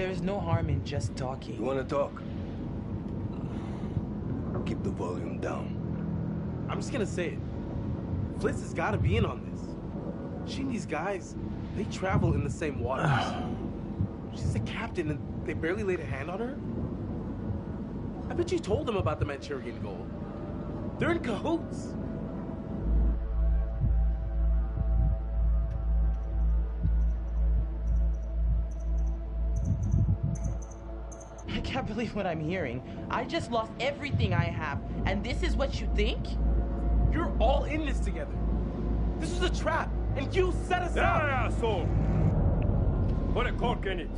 There's no harm in just You talking. wanna talk? Keep the volume down. I'm just gonna say it. Fliss has gotta be in on this. She and these guys, they travel in the same waters. She's a captain and they barely laid a hand on her? I bet you told them about the Manchurian gold. They're in cahoots. I can't believe what I'm hearing. I just lost everything I have, and this is what you think? You're all in this together. This was a trap, and you set us up. Yeah, asshole! Put a cork in it.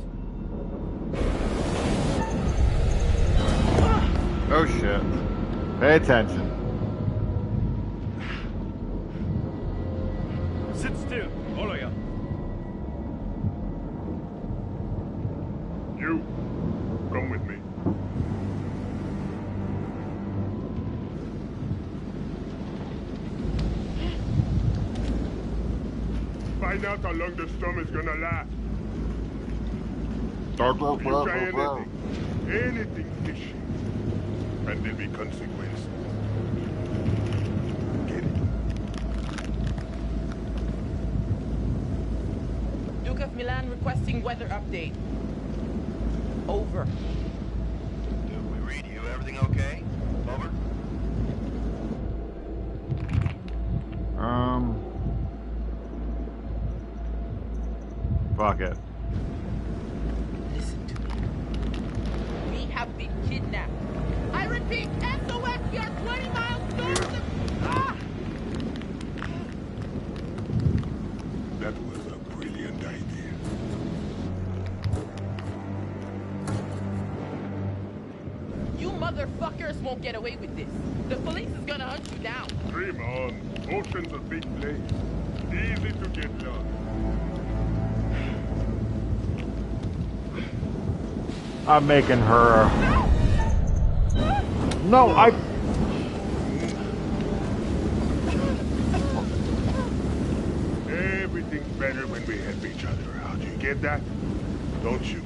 Oh shit. Pay attention. Sit still, all of you. You, come with me. Find out how long the storm is gonna last. If you try anything fishy, and there'll be consequences. Get it? Duke of Milan requesting weather update. Over. Duke, we read you. Everything okay? Over. Fuck it. Listen to me. We have been kidnapped. I repeat, SOS, we are 20 miles north of... Ah! That was a brilliant idea. You motherfuckers won't get away with this. The police is gonna hunt you down. Dream on. Ocean's a big place. Easy to get lost. I'm making her. No, I. Everything's better when we help each other out. You get that? Don't you?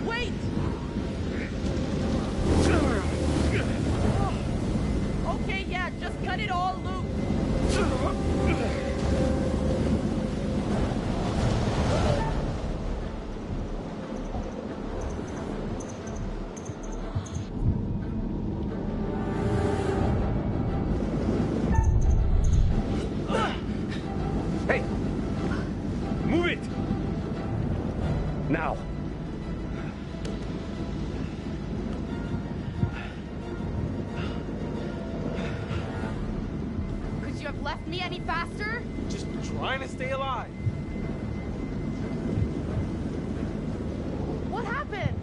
Wait! Okay, yeah, just cut it all loose. Hey! Move it! Now! Could you have left me any faster? Just trying to stay alive. What happened?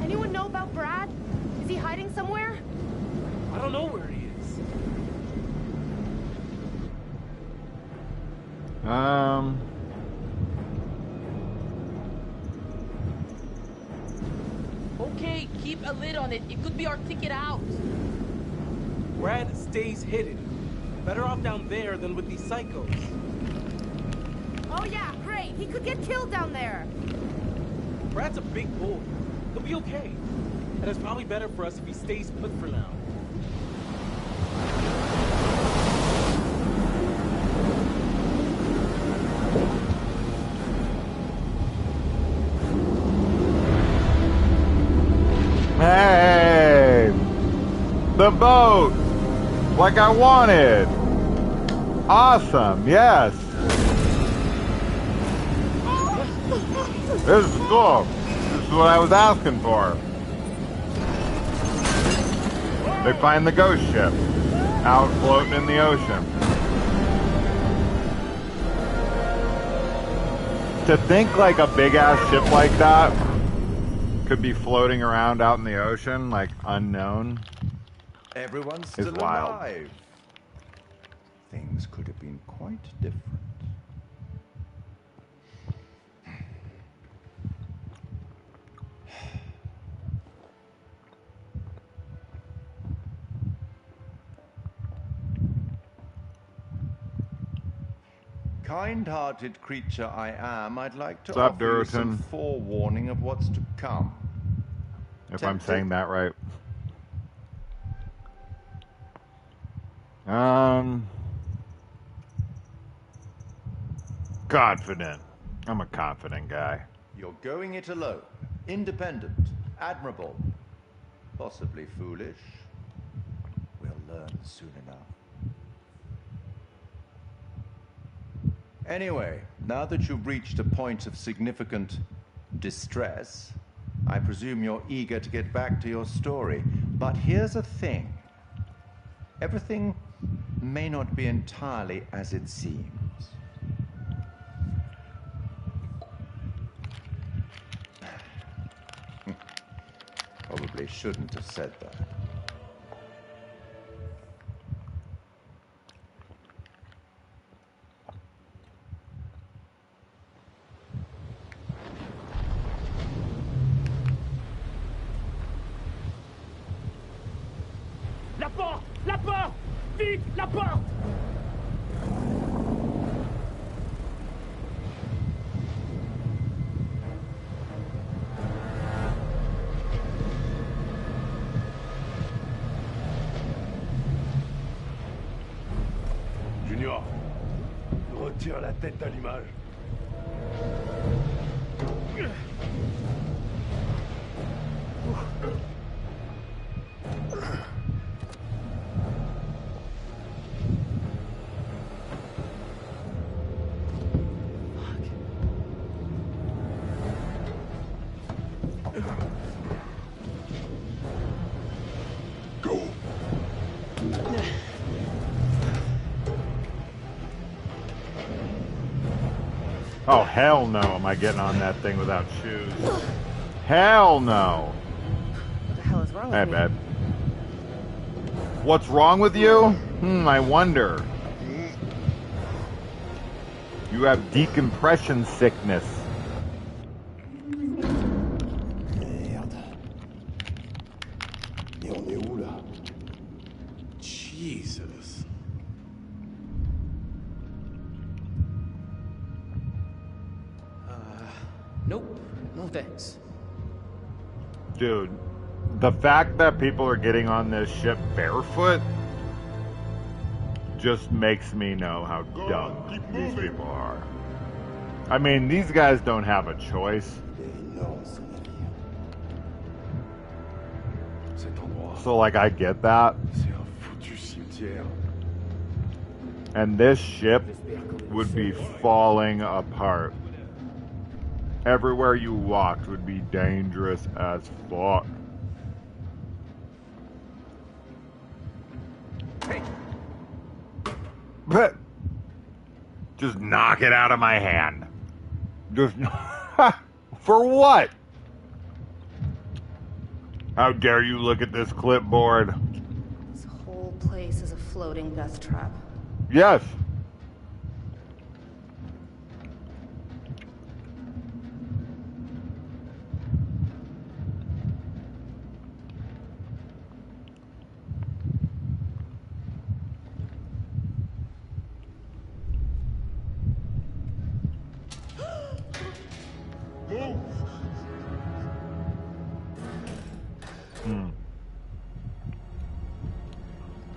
Anyone know about Brad? Is he hiding somewhere? I don't know where he is. Okay, keep a lid on it. It could be our ticket out. Brad stays hidden. Better off down there than with these psychos. Oh yeah, great. He could get killed down there. Brad's a big boy. He'll be okay. And it's probably better for us if he stays put for now. Hey! The boat! Like I wanted! Awesome, yes! This is cool. This is what I was asking for. They find the ghost ship out floating in the ocean. To think like a big ass ship like that could be floating around out in the ocean, like unknown, Everyone's is still wild. alive. things could have been quite different. Kind-hearted creature I am, I'd like to What's up, offer you some Durton? forewarning of what's to come. If I'm saying that right. Confident. I'm a confident guy. You're going it alone. Independent. Admirable. Possibly foolish. We'll learn soon enough. Anyway, now that you've reached a point of significant distress, I presume you're eager to get back to your story. But here's the thing. Everything may not be entirely as it seems. Probably shouldn't have said that. La porte! La porte! Vite! La porte! Junior, retire la tête à l'image. Go. Oh, hell no, am I getting on that thing without shoes? Hell no. What the hell is wrong Hey, with me? babe. What's wrong with you? I wonder. You have decompression sickness. Merde. Et on est où là? Jesus. Nope. No thanks. Dude, the fact that people are getting on this ship barefoot just makes me know how dumb these people are. I mean, these guys don't have a choice. Il est énorme ce navire. Cet endroit, So, like, I get that. c'est un foutu cimetière. And this ship would be falling apart. Everywhere you walked would be dangerous as fuck. Hey, But just knock it out of my hand. Just for what? How dare you look at this clipboard? This whole place is a floating death trap. Yes.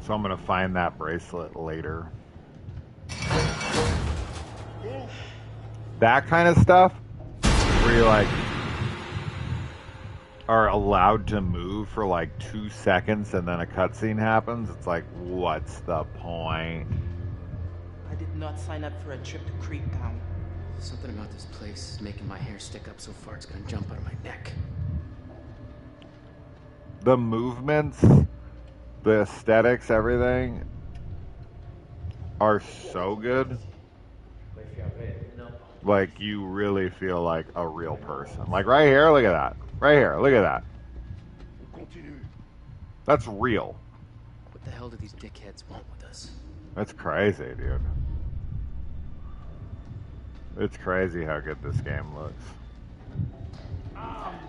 So I'm gonna find that bracelet later. That kind of stuff, where you like are allowed to move for like 2 seconds and then a cutscene happens. It's like, what's the point? I did not sign up for a trip to Creektown. Something about this place is making my hair stick up so far it's gonna jump out of my neck. The movements, the aesthetics, everything are so good. Like, you really feel like a real person. Like, right here, look at that. Right here, look at that. Continue. That's real. What the hell do these dickheads want with us? That's crazy, dude. It's crazy how good this game looks.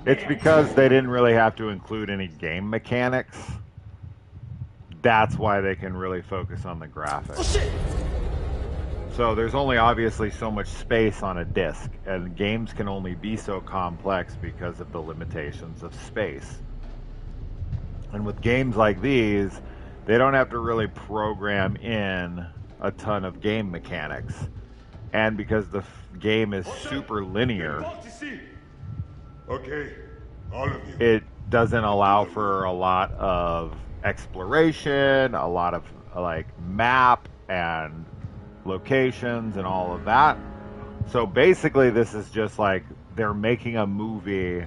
It's because they didn't really have to include any game mechanics. That's why they can really focus on the graphics. Oh shit! So there's only obviously so much space on a disc, and games can only be so complex because of the limitations of space. And with games like these, they don't have to really program in a ton of game mechanics. And because the game is super linear, Okay, all of you. it doesn't allow for a lot of exploration, a lot of like map and locations and all of that. So basically this is just like they're making a movie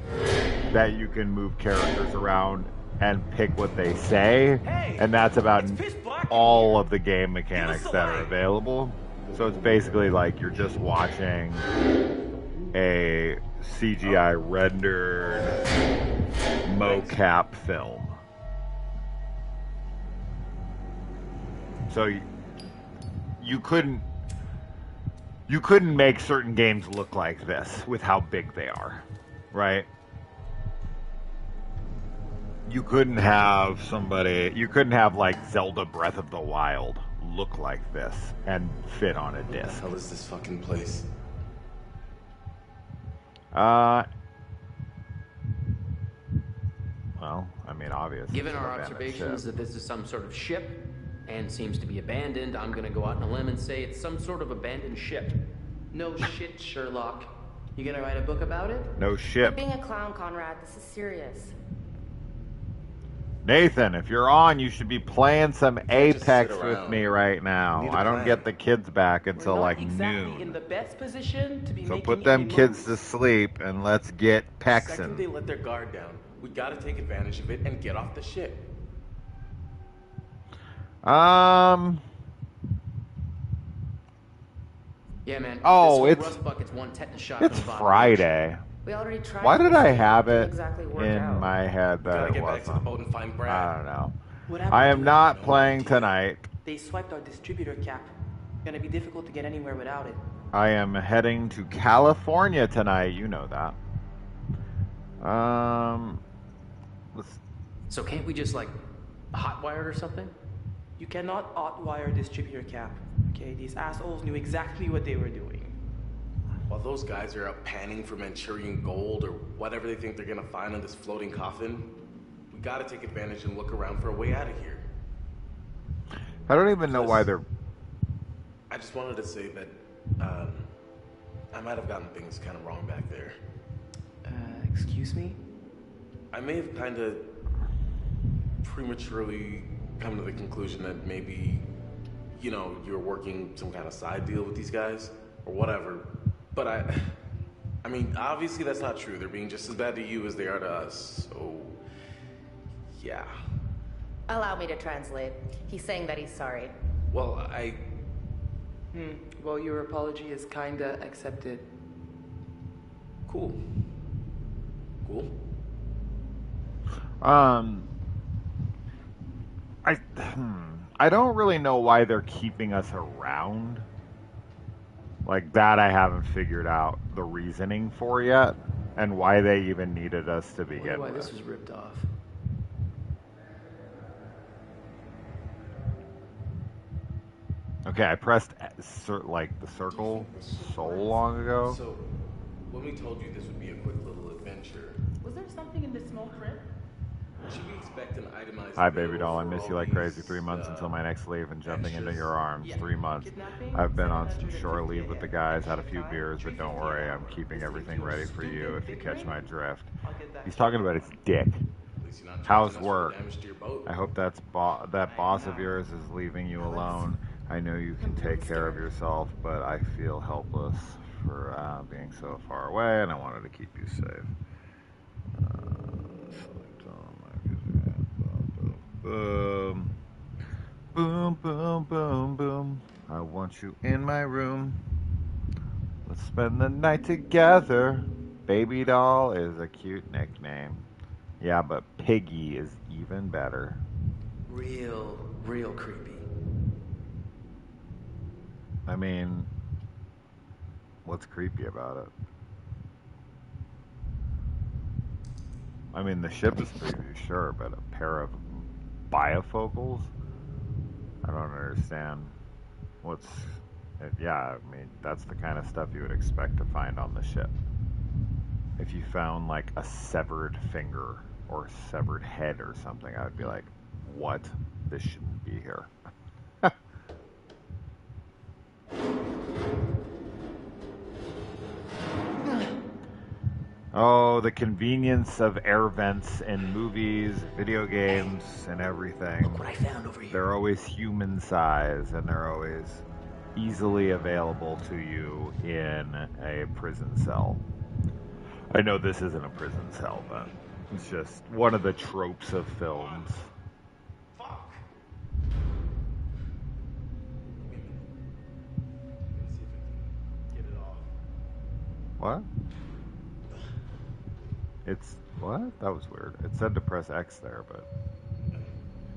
that you can move characters around and pick what they say, and that's about all of the game mechanics that are available. So it's basically like you're just watching a CGI rendered mocap film. So you couldn't make certain games look like this with how big they are, right? You couldn't have like Zelda Breath of the Wild look like this and fit on a disc. What the hell is this fucking place? Well, I mean, obviously. Given our observations that this is some sort of ship and seems to be abandoned, I'm gonna go out on a limb and say it's some sort of abandoned ship. No shit, Sherlock. You gonna write a book about it? No ship. You're being a clown, Conrad. This is serious. Nathan, if you're on, you should be playing some Apex with me right now. I don't get the kids back until like noon. In the best position to be So put them kids to sleep and let's get The second Pexin. they let their guard down, we gotta take advantage of it and get off the ship. Yeah, man. Oh, this it's rust bucket's one tetanus shot it's from the bottom. Friday. We already tried. Why did I this. have Didn't it exactly work in out. my head that Gotta it get back to the wasn't? boat and find Brad. I don't know. What happened I to am it? not playing tonight. They swiped our distributor cap. Gonna be difficult to get anywhere without it. I am heading to California tonight. You know that. Let's. So can't we just like hotwire it or something? You cannot hotwire distributor cap. Okay, these assholes knew exactly what they were doing. While those guys are out panning for Manchurian gold or whatever they think they're gonna find on this floating coffin, we gotta take advantage and look around for a way out of here. I don't even know why they're. I just wanted to say that I might have gotten things kind of wrong back there. Excuse me? I may have kind of prematurely come to the conclusion that maybe, you know, you're working some kind of side deal with these guys or whatever. But I mean, obviously that's not true. They're being just as bad to you as they are to us. So, yeah. Allow me to translate. He's saying that he's sorry. Well, Well, your apology is kinda accepted. Cool. Cool. I don't really know why they're keeping us around. Like that I haven't figured out the reasoning for yet, and why they even needed us to I wonder begin why with. this was ripped off. Okay, I pressed like the circle so long ago. So, when we told you this would be a quick little adventure, Was there something in the small print? should we expect an itemized Hi, baby bill doll. I for miss all you like these, crazy. 3 months until my next leave and jumping into extras? your arms. Yeah. 3 months. Kidnapping, I've been on some 750 shore leave with the guys, had a few 75, beers, but don't worry, I'm keeping everything ready for you if you catch my drift. I'll get that. He's talking about his dick. At least you're not How's charging us for work? damage to your boat. I hope that boss of yours is leaving you alone. I know you can take care of yourself, but I feel helpless for being so far away, and I wanted to keep you safe. Boom. Boom, boom, boom, boom. I want you in my room. Let's spend the night together. Baby doll is a cute nickname. Yeah, but Piggy is even better. Real creepy. I mean, what's creepy about it? I mean, the ship is creepy, sure, but a pair of bifocals? I don't understand what's... Yeah, I mean, that's the kind of stuff you would expect to find on the ship. If you found, like, a severed finger or severed head or something, I would be like, what? This shouldn't be here. Oh, the convenience of air vents in movies, video games, and everything. Look what I found over here. They're always human size, and they're always easily available to you in a prison cell. I know this isn't a prison cell, but it's just one of the tropes of films. Fuck! Get it off. What? It's... what? That was weird. It said to press X there, but...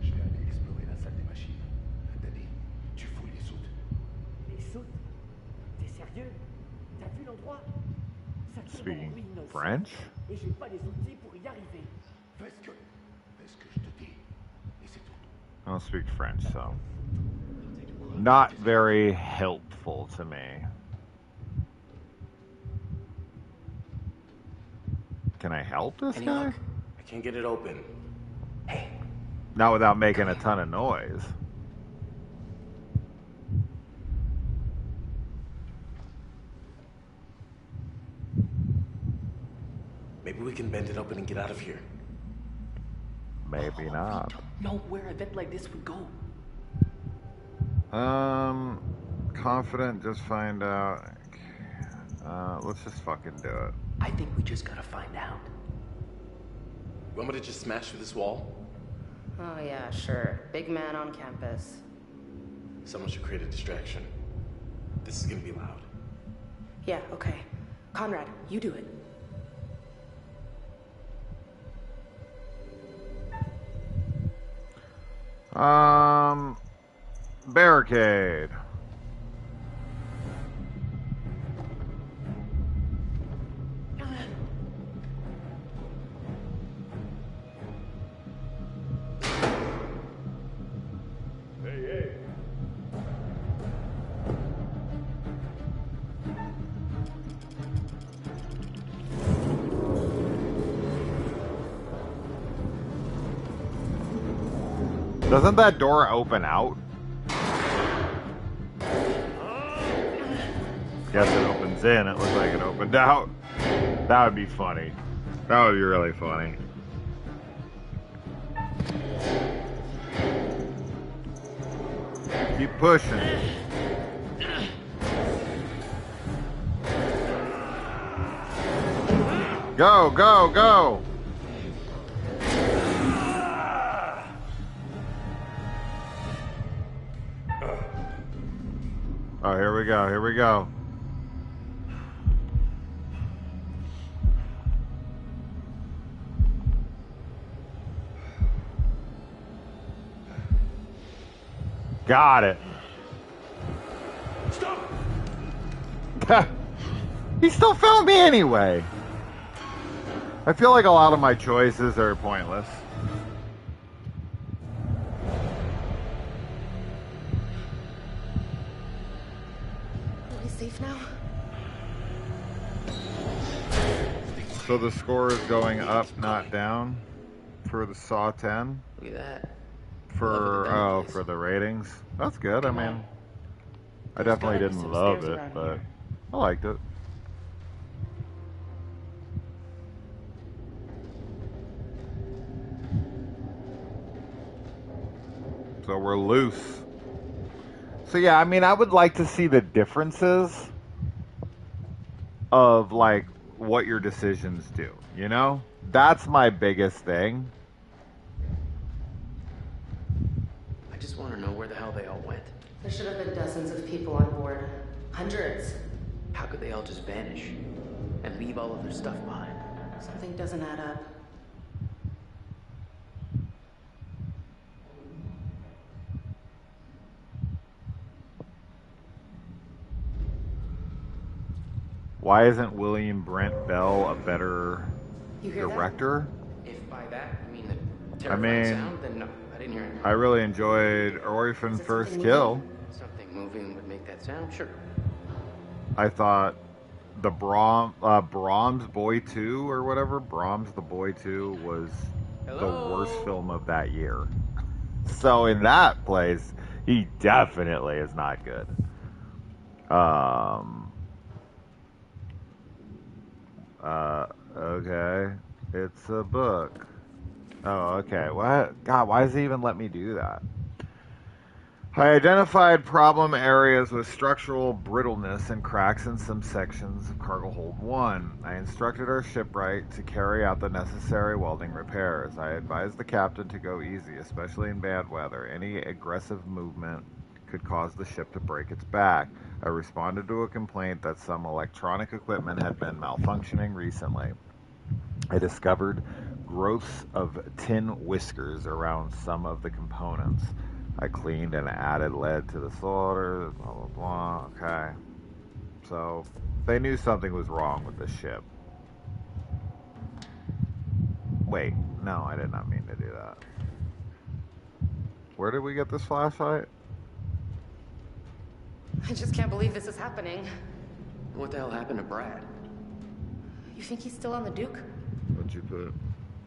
Je vais aller explorer la salle des machines. Danny, tu fouilles les soutes. Les soutes? T'es sérieux? T'as vu l'endroit? Ça tourne en Speaking ruine French? et j'ai pas les outils pour y arriver. Fais ce que je te dis. Et c'est tout. I don't speak French, so... not very helpful to me. Can I help this guy? I can't get it open. Hey. Not without making a ton of noise. Maybe we can bend it open and get out of here. Maybe not. Know where a vent like this would go. Confident, just find out. Let's just fucking do it. I think we just gotta find out. You want me to just smash through this wall? Oh, yeah, sure. Big man on campus. Someone should create a distraction. This is gonna be loud. Yeah, okay. Conrad, you do it. Barricade. Doesn't that door open out? Guess it opens in. It looks like it opened out. That would be funny. That would be really funny. Keep pushing. Go, go, go! Oh, here we go, here we go. Got it. Stop! He still found me anyway. I feel like a lot of my choices are pointless. Are we safe now? So the score is going up, not down, for the Saw 10. Look at that. For the ratings. That's good. I mean, I definitely didn't love it, but I liked it. So we're loose. So yeah, I mean, I would like to see the differences of like what your decisions do, you know? That's my biggest thing. I just want to know where the hell they all went. There should have been dozens of people on board. Hundreds. How could they all just vanish and leave all of their stuff behind? Something doesn't add up. Why isn't William Brent Bell a better You hear director? That? If by that you mean the terrifying sound, then no, I didn't hear it. I really enjoyed Orphan First Kill. Something moving would make that sound, sure. I thought the Brahms Boy 2 or whatever, Brahms the Boy 2 was the worst film of that year. So in that place, he definitely is not good. Okay. It's a book. Oh, okay. What? God, why does he even let me do that? I identified problem areas with structural brittleness and cracks in some sections of cargo hold 1. I instructed our shipwright to carry out the necessary welding repairs. I advised the captain to go easy, especially in bad weather. Any aggressive movement could cause the ship to break its back. I responded to a complaint that some electronic equipment had been malfunctioning recently. I discovered growths of tin whiskers around some of the components. I cleaned and added lead to the solder, blah, blah, blah. Okay. So, they knew something was wrong with the ship. Wait, no, I did not mean to do that. Where did we get this flashlight? I just can't believe this is happening. What the hell happened to Brad? You think he's still on the Duke? What'd you put?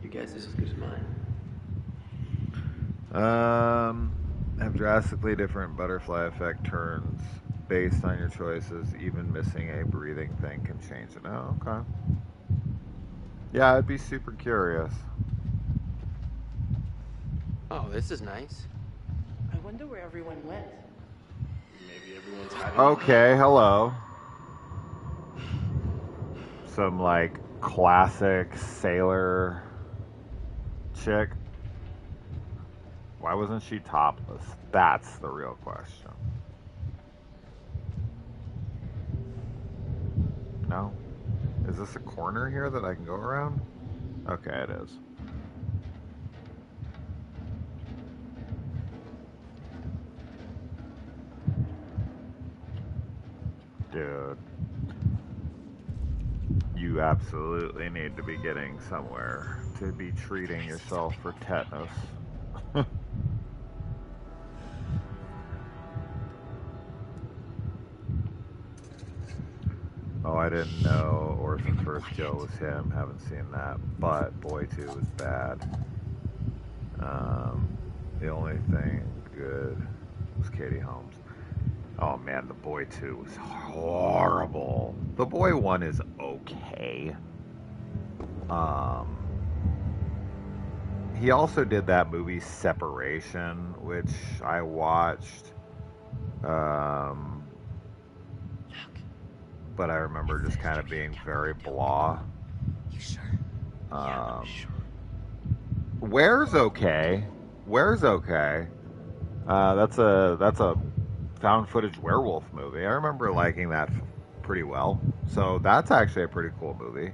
You guys is as good as mine. Have drastically different butterfly effect turns based on your choices. Even missing a breathing thing can change it. Oh, okay. Yeah, I'd be super curious. Oh, this is nice. I wonder where everyone went. Maybe everyone's hiding. Okay, hello. Some, like, classic sailor chick. Why wasn't she topless? That's the real question. No? Is this a corner here that I can go around? Okay, it is. Dude. You absolutely need to be getting somewhere to be treating yourself for tetanus. Oh, I didn't know Orphan First Kill was him. Haven't seen that. But Boy 2 was bad. The only thing good was Katie Holmes. Oh man, the Boy 2 was horrible. The Boy 1 is okay. He also did that movie Separation, which I watched. But I remember just kind of being very blah. You sure? Yeah, I'm sure. Where's okay? Where's okay? That's a found footage werewolf movie. I remember liking that pretty well. So that's actually a pretty cool movie.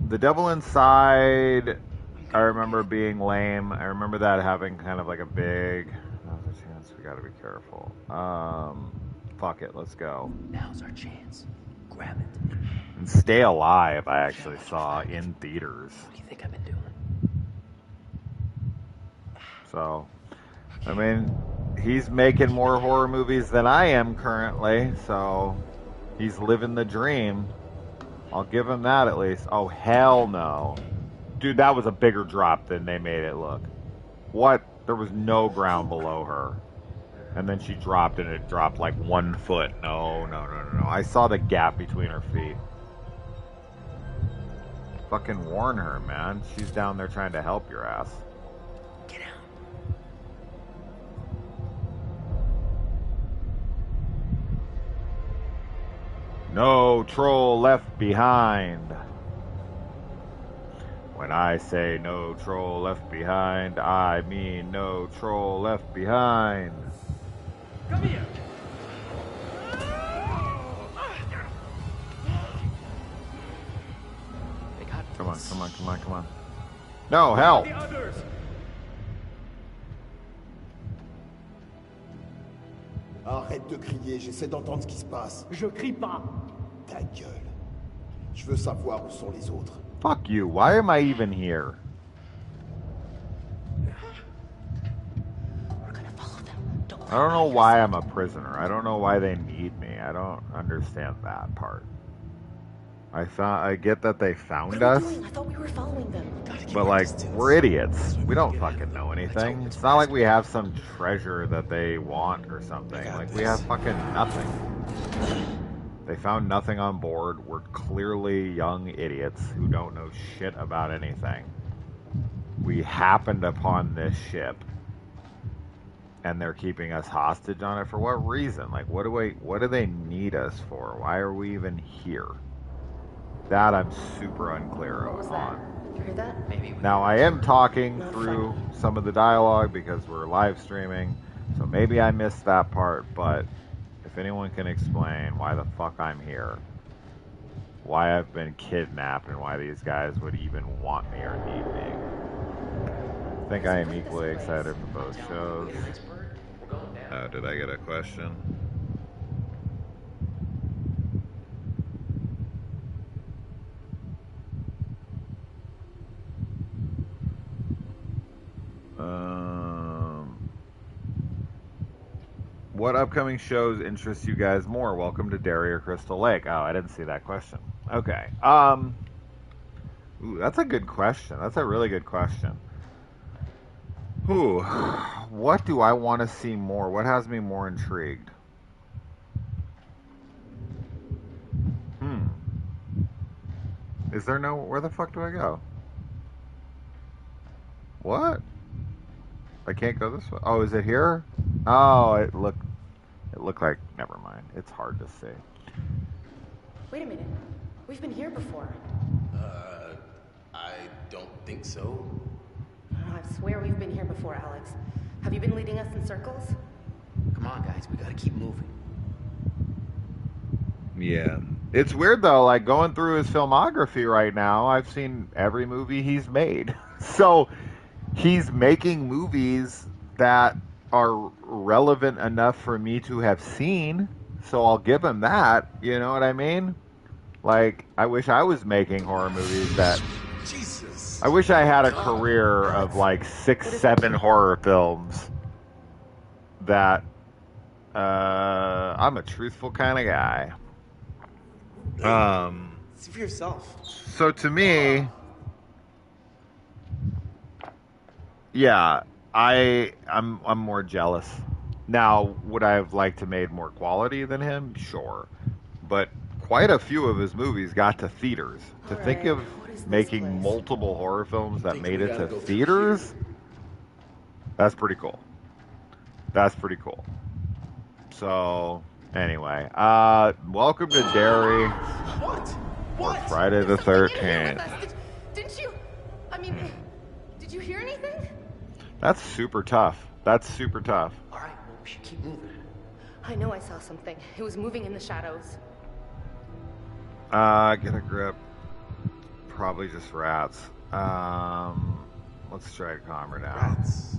The Devil Inside, I remember being lame. I remember that having kind of like a big. Oh, there's a chance. We gotta be careful. Fuck it, let's go. Now's our chance. Grab it. And Stay Alive, I actually saw in theaters. What do you think I've been doing? So, I mean, he's making more horror movies than I am currently, so he's living the dream. I'll give him that at least. Oh, hell no. Dude, that was a bigger drop than they made it look. What? There was no ground below her. And then she dropped, and it dropped like 1 foot. No. I saw the gap between her feet. Fucking warn her, man. She's down there trying to help your ass. Get out. No troll left behind. When I say no troll left behind, I mean no troll left behind. Come here. Come on. No, help! The others. Arrête de crier, j'essaie d'entendre ce qui se passe. Je crie pas. Ta gueule. Je veux savoir où sont les autres. Fuck you. Why am I even here? I don't know why I'm a prisoner. I don't know why they need me. I don't understand that part. I get that they found us. I thought we were following them. But like, we're idiots. We don't fucking know anything. It's not like we have some treasure that they want or something. Like, we have fucking nothing. They found nothing on board. We're clearly young idiots who don't know shit about anything. We happened upon this ship, and they're keeping us hostage on it for what reason? Like, what do they need us for? Why are we even here? That I'm super unclear on. You heard that? Now, I am talking through some of the dialogue because we're live streaming, so maybe I missed that part, but if anyone can explain why the fuck I'm here, why I've been kidnapped, and why these guys would even want me or need me. I think I am equally excited for both shows. Did I get a question? What upcoming shows interest you guys more? Welcome to Derry or Crystal Lake. Oh, I didn't see that question. Okay. Ooh, that's a good question. That's a really good question. Ooh, what do I want to see more? What has me more intrigued? Is there no... Where the fuck do I go? What? I can't go this way. Oh, is it here? Oh, it looked like... Never mind. It's hard to see. Wait a minute. We've been here before. I don't think so. I swear we've been here before, Alex. Have you been leading us in circles? Come on, guys. We gotta keep moving. Yeah. It's weird, though. Like, going through his filmography right now, I've seen every movie he's made. So, he's making movies that are relevant enough for me to have seen. So, I'll give him that. You know what I mean? Like, I wish I was making horror movies that... Jesus. I wish I had a career of, like, 6, 7 horror films that... I'm a truthful kind of guy. See for yourself. So to me, yeah, I'm more jealous. Now, would I have liked to made more quality than him? Sure. But quite a few of his movies got to theaters. To think of making multiple horror films that made it to theaters, that's pretty cool. That's pretty cool. So, anyway, welcome to Derry. What? For Friday the 13th. Didn't you? I mean, did you hear anything? That's super tough. That's super tough. All right, well, we should keep moving. I know I saw something. It was moving in the shadows. Get a grip. Probably just rats. Let's try to calm her down. Rats.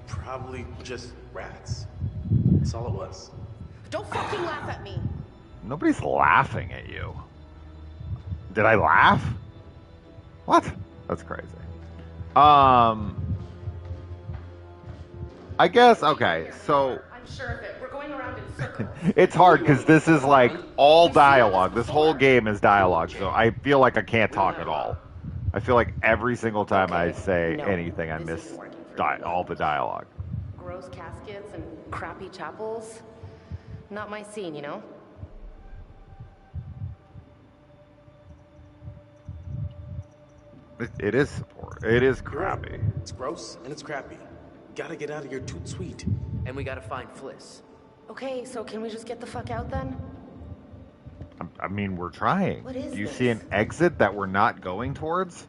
Probably just rats. That's all it was. Don't fucking laugh at me. Nobody's laughing at you. Did I laugh? What? That's crazy. I guess, okay, so... I'm sure of it. We're going around in circles. It's hard because this is like all dialogue. This whole game is dialogue, so I feel like I can't talk at all. I feel like every single time I say anything, I miss all the dialogue. Gross caskets and crappy chapels. Not my scene, you know? It is support. It is crappy. It's gross and it's crappy. Gotta get out of here toot sweet. And we gotta find Fliss. Okay, so can we just get the fuck out then? I mean, we're trying. What is Do you this? see an exit that we're not going towards?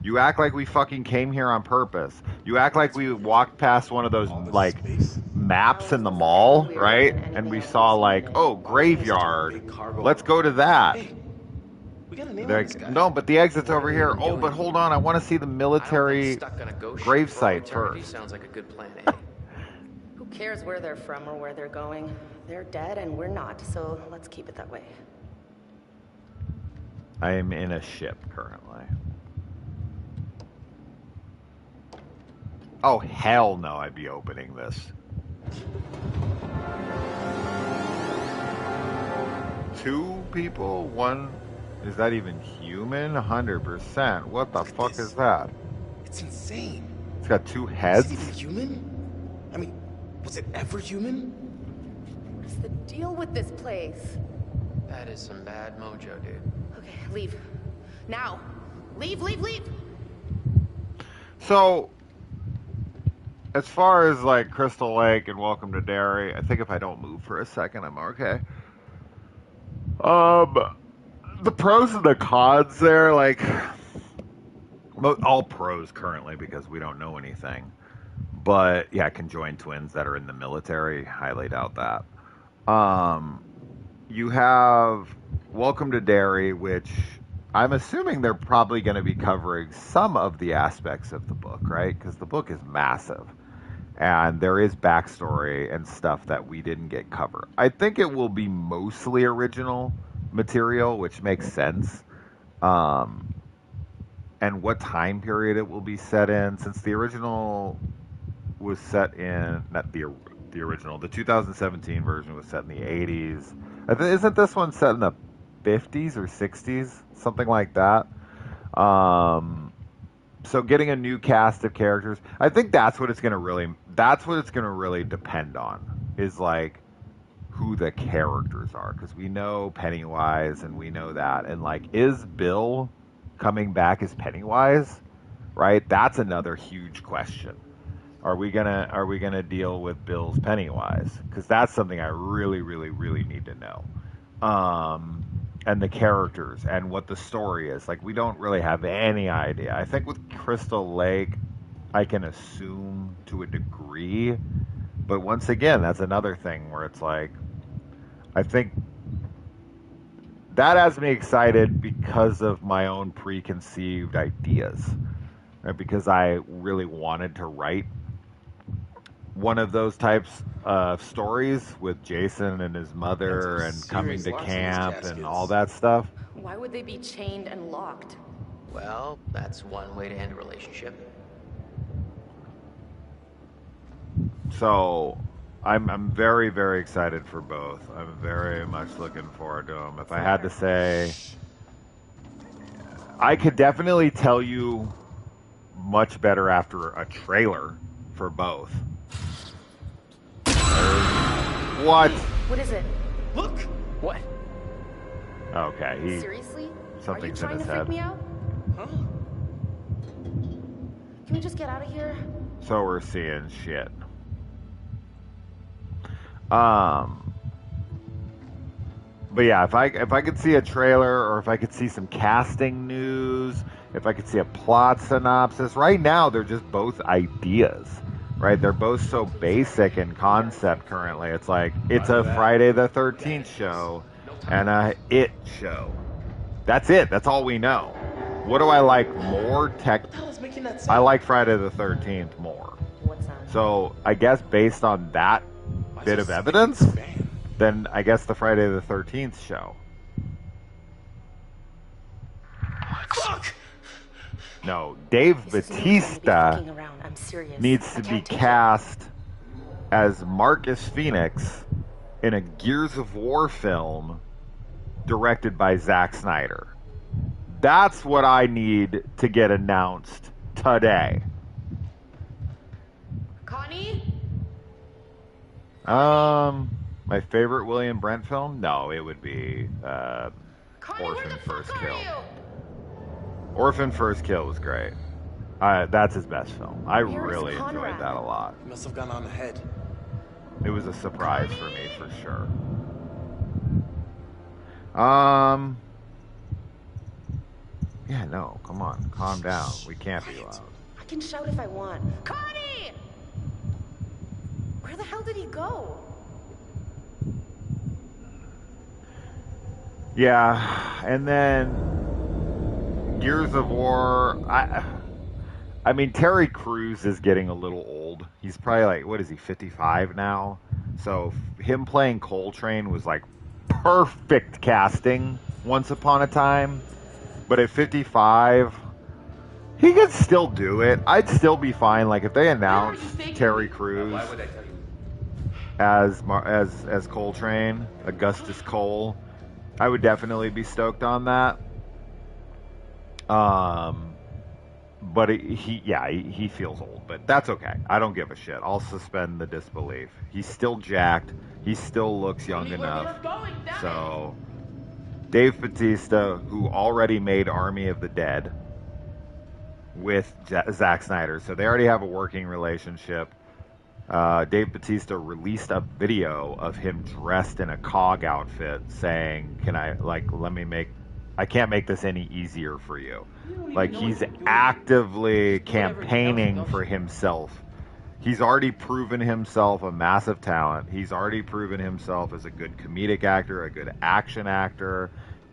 You act like we fucking came here on purpose. You act like we walked past one of those, like, maps in the mall, right? And we saw, like, oh, graveyard. Let's go to that. They're like, no, but the exit's over here. Oh, but hold on. I want to see the military gravesite first. Sounds like a good plan, eh? Who cares where they're from or where they're going? They're dead and we're not, so let's keep it that way. I am in a ship currently. Oh, hell no, I'd be opening this. 2 people? 1? Is that even human? 100%. What the fuck is that? It's insane. It's got 2 heads? Is it even human? I mean, was it ever human? What's the deal with this place? That is some bad mojo, dude. Okay, leave. Now. Leave, leave, leave! So, as far as like Crystal Lake and Welcome to Derry, I think if I don't move for a second, I'm okay. The pros and the cons there, like, all pros currently because we don't know anything. But yeah, conjoined twins that are in the military, highly doubt that. You have Welcome to Derry, which I'm assuming they're probably going to be covering some of the aspects of the book, right? Because the book is massive. And there is backstory and stuff that we didn't get covered. I think it will be mostly original material, which makes sense. And what time period it will be set in, since the original was set in, not the original, the 2017 version was set in the 80s. Isn't this one set in the 50s or 60s? Something like that. So getting a new cast of characters, I think that's what it's going to really depend on, is like who the characters are, because we know Pennywise and we know that, and like, is Bill coming back as Pennywise, right? That's another huge question. Are we gonna deal with Bill's Pennywise? Because that's something I really, really, really need to know. And the characters and what the story is. Like, we don't really have any idea. I think with Crystal Lake, I can assume to a degree. But once again, that's another thing where it's like, I think that has me excited because of my own preconceived ideas. Right? Because I really wanted to write one of those types of stories with Jason and his mother and coming to camp and all that stuff. Why would they be chained and locked? Well, that's one way to end a relationship. So, I'm very, very excited for both. I'm very much looking forward to them. If I had to say, I could definitely tell you much better after a trailer for both. What? What is it? Look! What? Okay, Seriously? Are you something's in trying his to freak head. me out? Huh? Can we just get out of here? So we're seeing shit. But yeah, if I could see a trailer, or if I could see some casting news, if I could see a plot synopsis. Right now, they're just both ideas, right? They're both so basic in concept currently. It's like, it's a Friday the 13th show and a It show. That's it. That's all we know. What do I like more? I like Friday the 13th more. What's that? So I guess based on that bit of evidence, then I guess the Friday the 13th show. Fuck! No, Dave Bautista I'm serious. needs to be cast as Marcus Phoenix in a Gears of War film directed by Zack Snyder. That's what I need to get announced today. Connie? My favorite William Brent film? No, it would be Connie, Orphan First Kill. you? Orphan First Kill was great. That's his best film. I Where is really Conrad? enjoyed that a lot. He must have gone on ahead. It was a surprise for me, for sure. Yeah, no, come on, calm down. We can't be loud. I can shout if I want. Connie! Where the hell did he go? Yeah, and then Gears of War. I mean, Terry Crews is getting a little old. He's probably like, what is he, 55 now? So him playing Coltrane was like perfect casting once upon a time. But at 55, he could still do it. I'd still be fine. Like if they announced Terry Crews Why would I tell you? as Coltrane, Augustus Cole, I would definitely be stoked on that. But he feels old, but that's okay. I don't give a shit. I'll suspend the disbelief. He's still jacked. He still looks young enough. So, Dave Bautista, who already made Army of the Dead with Zack Snyder, so they already have a working relationship. Dave Bautista released a video of him dressed in a COG outfit saying, I can't make this any easier for you. Like, he's actively campaigning for himself. He's already proven himself a massive talent. He's already proven himself as a good comedic actor, a good action actor,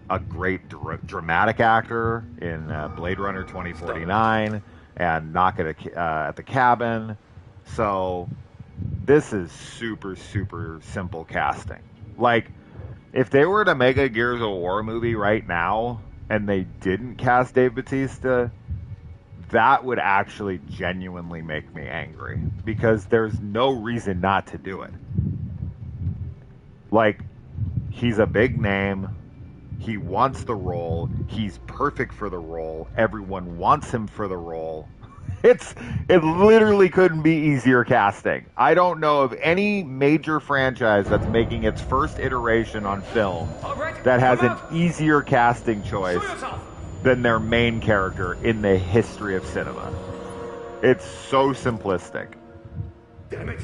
a great dramatic actor in Blade Runner 2049 and Knock at the Cabin. So this is super, super simple casting. Like, if they were to make a Gears of War movie right now and they didn't cast Dave Bautista, that would actually genuinely make me angry because there's no reason not to do it. Like, he's a big name. He wants the role. He's perfect for the role. Everyone wants him for the role. It literally couldn't be easier casting. I don't know of any major franchise that's making its first iteration on film that has an easier casting choice than their main character in the history of cinema. It's so simplistic. Damn it.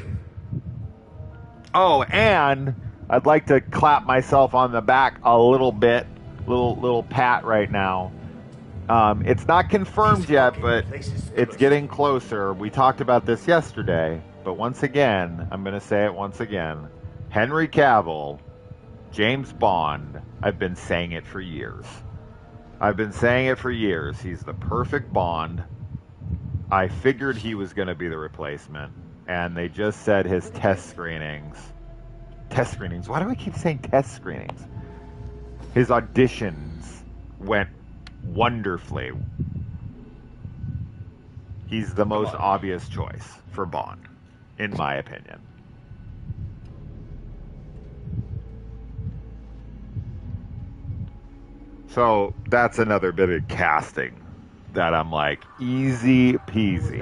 Oh, and I'd like to clap myself on the back a little bit, little pat right now. It's not confirmed yet, but it's getting closer. We talked about this yesterday, but once again, I'm going to say it once again. Henry Cavill, James Bond, I've been saying it for years. He's the perfect Bond. I figured he was going to be the replacement, and they just said his test screenings. Why do I keep saying test screenings? His auditions went wonderfully. He's the most obvious choice for Bond, in my opinion. So that's another bit of casting that I'm like, easy peasy.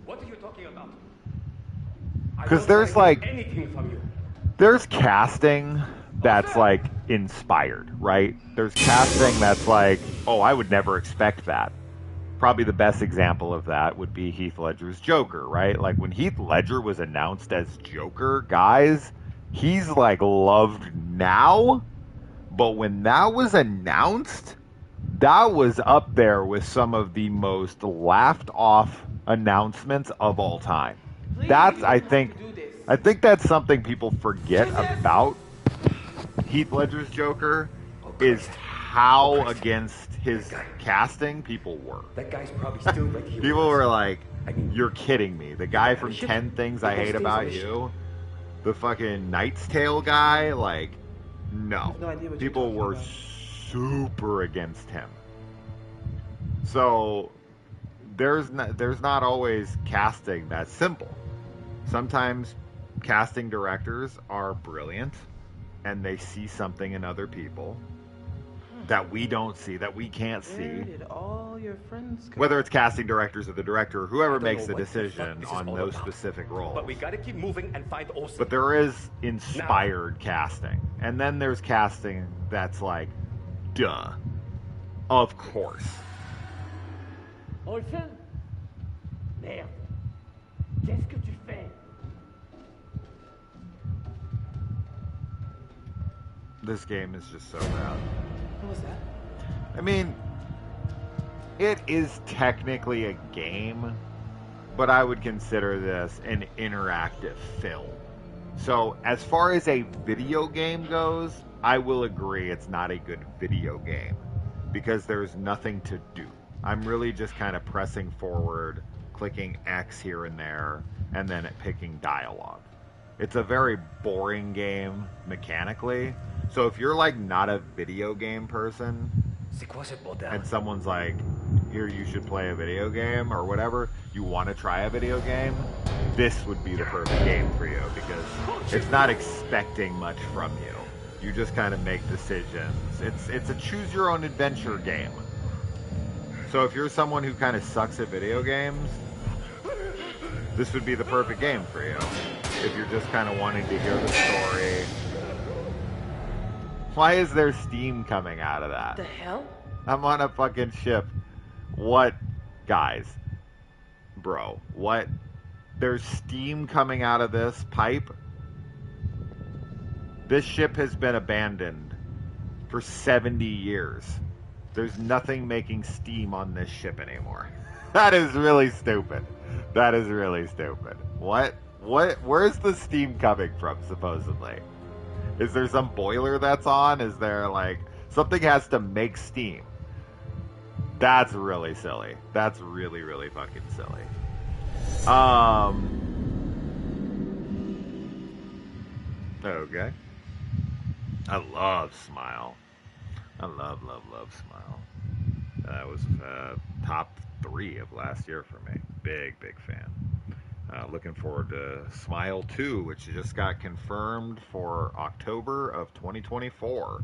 What are you talking about? Because there's like, anything from you. there's casting that's like inspired, right? There's casting that's like, oh, I would never expect that. Probably the best example of that would be Heath Ledger's Joker, right? Like when Heath Ledger was announced as Joker, guys, he's like loved now, but when that was announced, that was up there with some of the most laughed off announcements of all time. That's, I think that's something people forget about Heath Ledger's Joker, is how against his casting people were. That guy's probably still like you. People were like, you're kidding me. The guy from 10 Things I Hate About You, the fucking Knight's Tale guy, like, no. People were super against him. So there's not always casting that's simple. Sometimes casting directors are brilliant and they see something in other people that we don't see, that we can't see. Where did all your friends go? Whether it's casting directors or the director, or whoever makes the decision on those specific roles. But we gotta keep moving and find Olsen. But there is inspired casting. And then there's casting that's like, duh. Of course. Olsen? Merde. Qu'est-ce que tu fais? This game is just so bad. What was that? I mean, it is technically a game, but I would consider this an interactive film. So, as far as a video game goes, I will agree it's not a good video game because there's nothing to do. I'm really just kind of pressing forward, clicking X here and there, and then picking dialogue. It's a very boring game mechanically. So if you're like not a video game person, and someone's like, here, you should play a video game or whatever, you want to try a video game, this would be the perfect game for you, because it's not expecting much from you. You just kind of make decisions. It's a choose your own adventure game. So if you're someone who kind of sucks at video games, this would be the perfect game for you. If you're just kind of wanting to hear the story. Why is there steam coming out of that? The hell? I'm on a fucking ship. What? Guys. Bro, what? There's steam coming out of this pipe? This ship has been abandoned for 70 years. There's nothing making steam on this ship anymore. That is really stupid. That is really stupid. What? Where's the steam coming from, supposedly? Is there some boiler that's on? Is there, like, something has to make steam? That's really silly. That's really, really fucking silly. Okay. I love Smile. I love Smile. That was top 3 of last year for me. Big fan. Looking forward to Smile 2, which just got confirmed for October of 2024.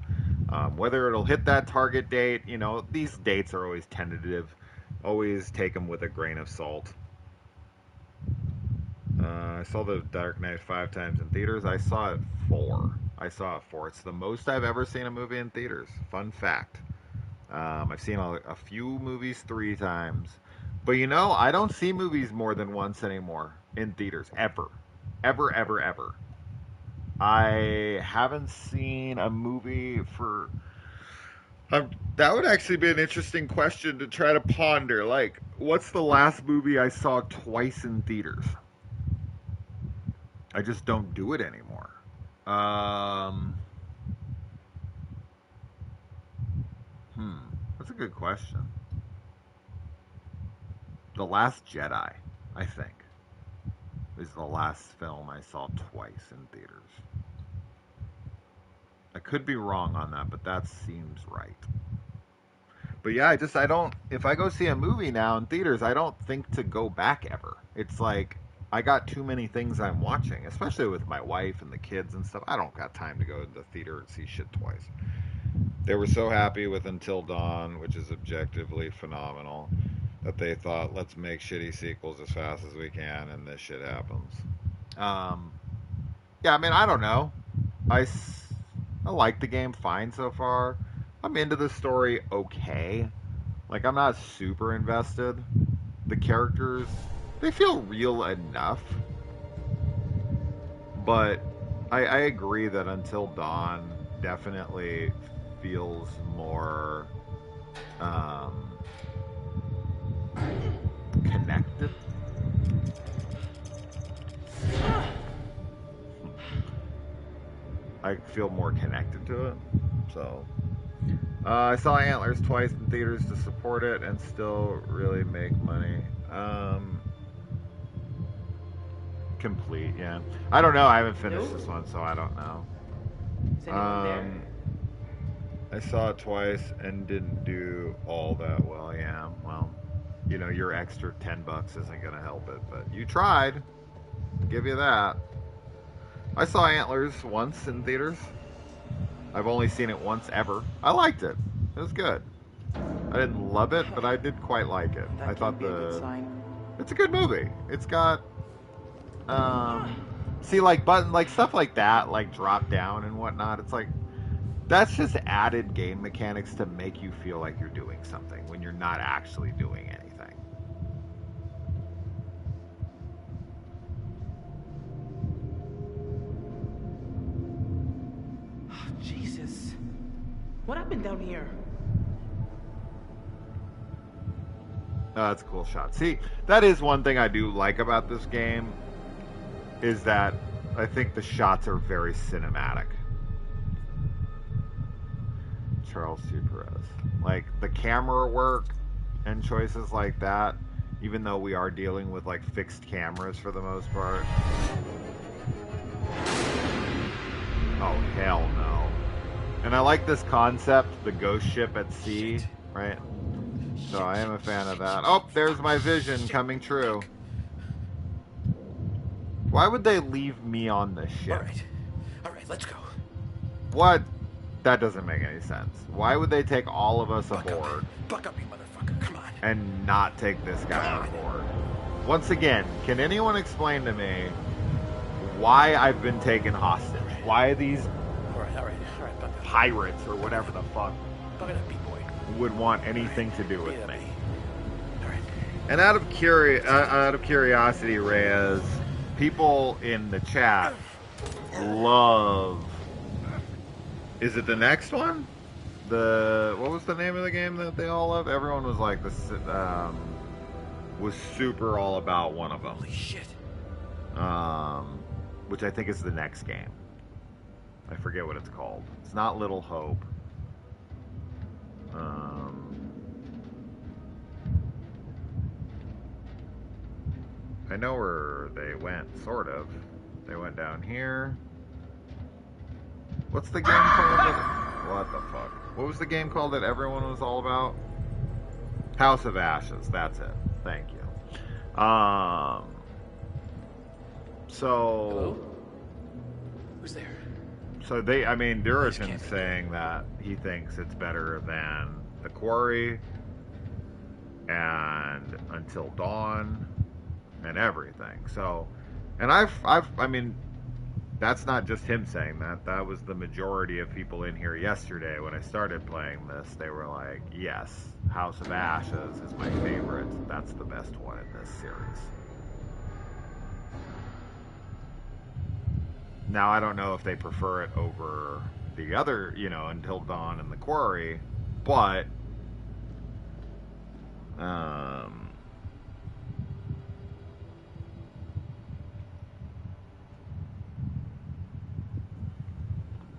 Whether it'll hit that target date, you know, these dates are always tentative. Always take them with a grain of salt. I saw The Dark Knight 5 times in theaters. I saw it 4. It's the most I've ever seen a movie in theaters. Fun fact. I've seen a few movies 3 times. But you know, I don't see movies more than once anymore in theaters. Ever. I haven't seen a movie for... that would actually be an interesting question to try to ponder. Like, what's the last movie I saw twice in theaters? I just don't do it anymore. That's a good question. The Last Jedi, I think, is the last film I saw twice in theaters. I could be wrong on that, but that seems right. But yeah, I don't, if I go see a movie now in theaters, I don't think to go back ever. It's like, I got too many things I'm watching, especially with my wife and the kids and stuff. I don't got time to go to the theater and see shit twice. They were so happy with Until Dawn, which is objectively phenomenal, that they thought, let's make shitty sequels as fast as we can, and this shit happens. Yeah, I mean, I don't know. I like the game fine so far. I'm into the story okay. Like, I'm not super invested. The characters, they feel real enough. But I agree that Until Dawn definitely feels more connected. I feel more connected to it. So I saw Antlers twice in theaters to support it and still really make money. Complete, yeah. I don't know. I haven't finished this one, so I don't know. Is anyone there? I saw it twice and didn't do all that well. Yeah, well, you know, your extra $10 isn't going to help it, but you tried. I'll give you that. I saw Antlers once in theaters. I've only seen it once ever. I liked it. It was good. I didn't love it, but I did quite like it. That I thought can be a good sign. it's a good movie. It's got see, like stuff like that, like drop down and whatnot. It's like, that's just added game mechanics to make you feel like you're doing something when you're not actually doing anything. Jesus. What happened down here? Oh, that's a cool shot. See, that is one thing I do like about this game, is that I think the shots are very cinematic. Charles T. Perez. Like, the camera work and choices like that, even though we are dealing with, like, fixed cameras for the most part. Oh, hell no. And I like this concept, the ghost ship at sea, right? So I am a fan of that. Oh, there's my vision coming true. Why would they leave me on the ship? All right, let's go. What? That doesn't make any sense. Why would they take all of us aboard? Buck up, you motherfucker. Come on. And not take this guy on board? Once again, can anyone explain to me why I've been taken hostage? Why these All right, Buck up. pirates or whatever the fuck Buck it up, B-boy. would want anything to do with Yeah, me? All right. And out of curiosity, Reyes, people in the chat love. Is it the next one? What was the name of the game that they all love? Everyone was like this. Was super all about one of them. Holy shit. Which I think is the next game. I forget what it's called. It's not Little Hope. I know where they went, sort of. They went down here. What's the game called? What the fuck? What was the game called that everyone was all about? House of Ashes. That's it. Thank you. So. Hello? Who's there? So Duratan's saying that he thinks it's better than The Quarry and Until Dawn and everything. So, and that's not just him saying that. That was the majority of people in here yesterday when I started playing this. They were like, yes, House of Ashes is my favorite. That's the best one in this series. Now, I don't know if they prefer it over the other, Until Dawn and The Quarry, but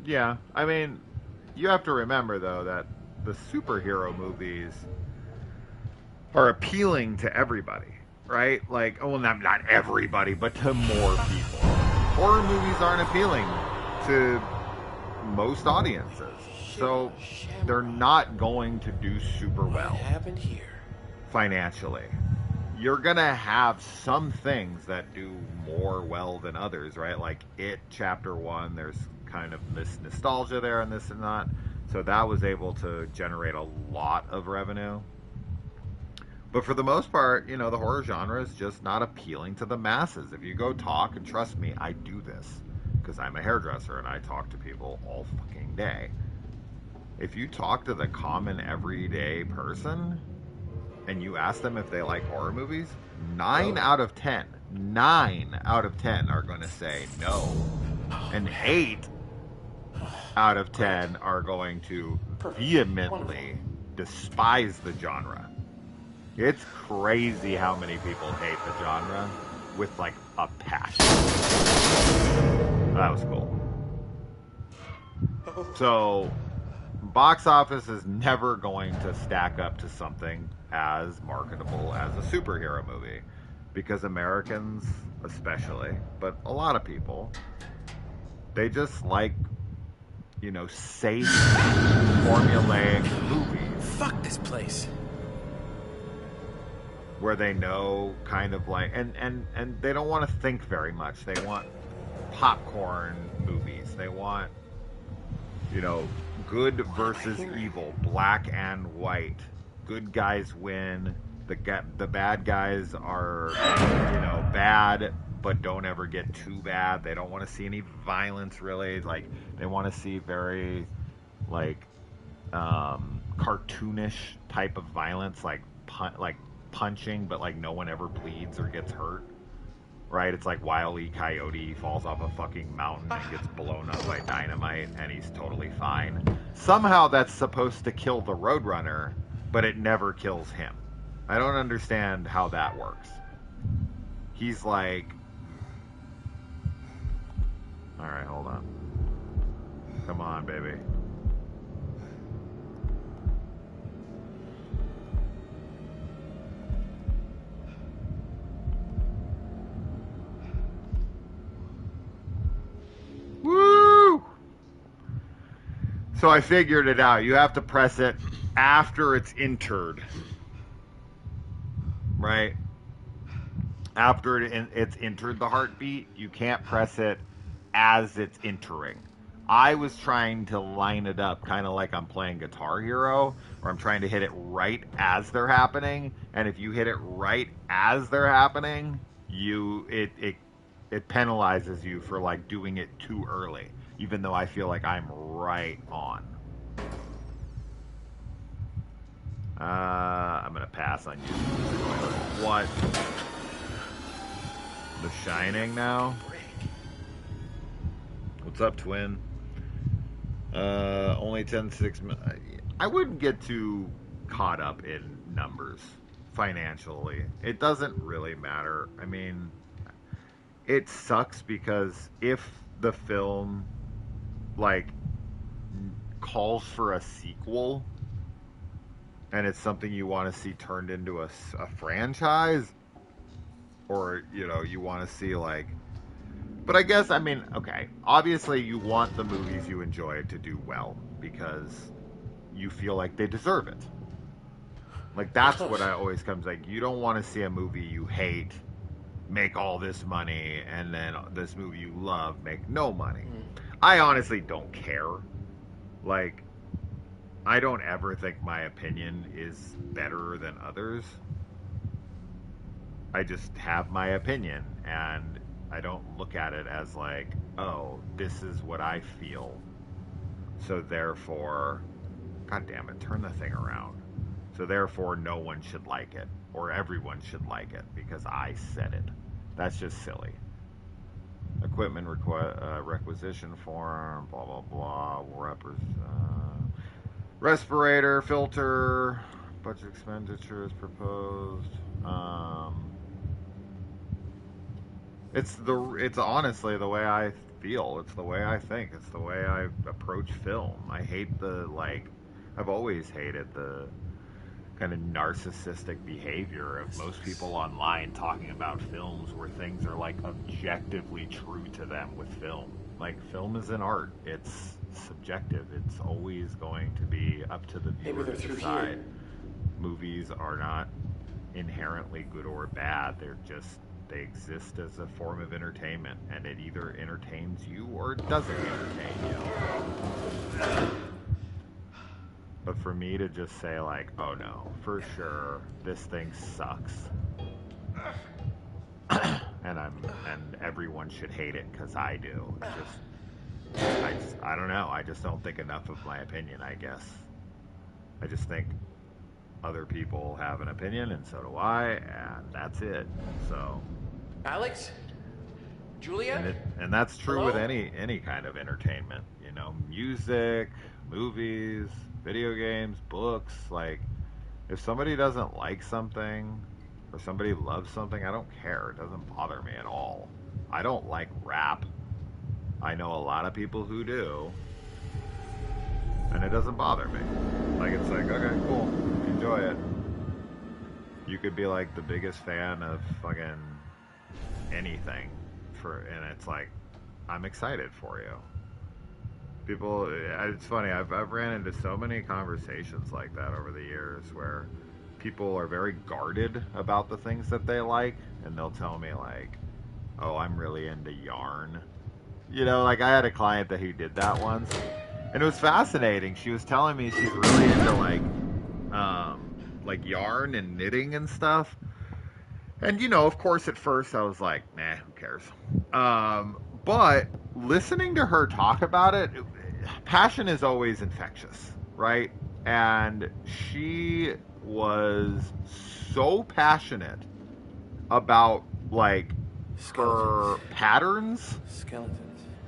yeah, you have to remember, though, that the superhero movies are appealing to everybody, right? Like, well, not everybody, but to more people. Horror movies aren't appealing to most audiences, so they're not going to do super well. What happened here? Financially. You're gonna have some things that do more well than others, right? Like It Chapter 1, there's kind of this nostalgia there and this and that. So that was able to generate a lot of revenue. But for the most part, the horror genre is just not appealing to the masses. If you go talk, and trust me, I do this because I'm a hairdresser and I talk to people all fucking day. If you talk to the common everyday person and you ask them if they like horror movies, 9 out of 10 are going to say no. And 8 out of 10 are going to vehemently despise the genre. It's crazy how many people hate the genre with like a passion. That was cool. So, box office is never going to stack up to something as marketable as a superhero movie. Because Americans, especially, but a lot of people, they just like, safe, formulaic movies. Fuck this place. Where they know kind of like, and they don't want to think very much. They want popcorn movies. They want, good versus evil, black and white. Good guys win. The bad guys are, bad, but don't ever get too bad. They don't want to see any violence, really. Like, they want to see very, cartoonish type of violence, like punching, but like no one ever bleeds or gets hurt, right? It's like Wile E. Coyote falls off a fucking mountain and gets blown up by dynamite and he's totally fine. Somehow that's supposed to kill the Roadrunner, but it never kills him. I don't understand how that works. He's like, alright, hold on. Come on, baby. So I figured it out. You have to press it after it's entered. Right? After it's entered the heartbeat, you can't press it as it's entering. I was trying to line it up kind of like I'm playing Guitar Hero, where I'm trying to hit it right as they're happening, and if you hit it right as they're happening, it penalizes you for like doing it too early, even though I feel like I'm right on. I'm gonna pass on you. What? The Shining now? What's up, twin? Only 10.6 million. I wouldn't get too caught up in numbers financially. It doesn't really matter. I mean, it sucks because if the film like calls for a sequel and it's something you want to see turned into a franchise, or you want to see like, but I guess, I mean, okay, obviously you want the movies you enjoy to do well because you feel like they deserve it. Like, that's what I always comes, like, you don't want to see a movie you hate make all this money and then this movie you love make no money. I honestly don't care. Like, I don't ever think my opinion is better than others. I just have my opinion, and I don't look at it as like, oh, this is what I feel, so therefore, god damn it, turn the thing around. So therefore, no one should like it, or everyone should like it, because I said it. That's just silly. Equipment requisition form, blah, blah, blah, respirator, filter, budget expenditures proposed. It's honestly the way I feel. It's the way I think. It's the way I approach film. I hate I've always hated the kind of narcissistic behavior of most people online talking about films where things are like objectively true to them with film. Like, film is an art. It's subjective. It's always going to be up to the viewer to decide. Movies are not inherently good or bad. They exist as a form of entertainment, and it either entertains you or it doesn't entertain you. But for me to just say like, oh no, for sure, this thing sucks, and everyone should hate it because I do. I don't know. I just don't think enough of my opinion, I guess. I just think other people have an opinion, and so do I, and that's it. So, Alex, Julia, and that's true Hello? with any kind of entertainment. Music, movies, video games, books. Like, if somebody doesn't like something or somebody loves something, I don't care. It doesn't bother me at all. I don't like rap. I know a lot of people who do, and it doesn't bother me. Like, it's like, okay, cool, enjoy it. You could be like the biggest fan of fucking anything, and it's like, I'm excited for you. People, it's funny, I've ran into so many conversations like that over the years where people are very guarded about the things that they like, and they'll tell me like, oh, I'm really into yarn. Like, I had a client who did that once, and it was fascinating. She was telling me she's really into like yarn and knitting and stuff. And of course, at first I was like, nah, who cares? But listening to her talk about it, passion is always infectious, right? And she was so passionate about like her patterns. Skeletons.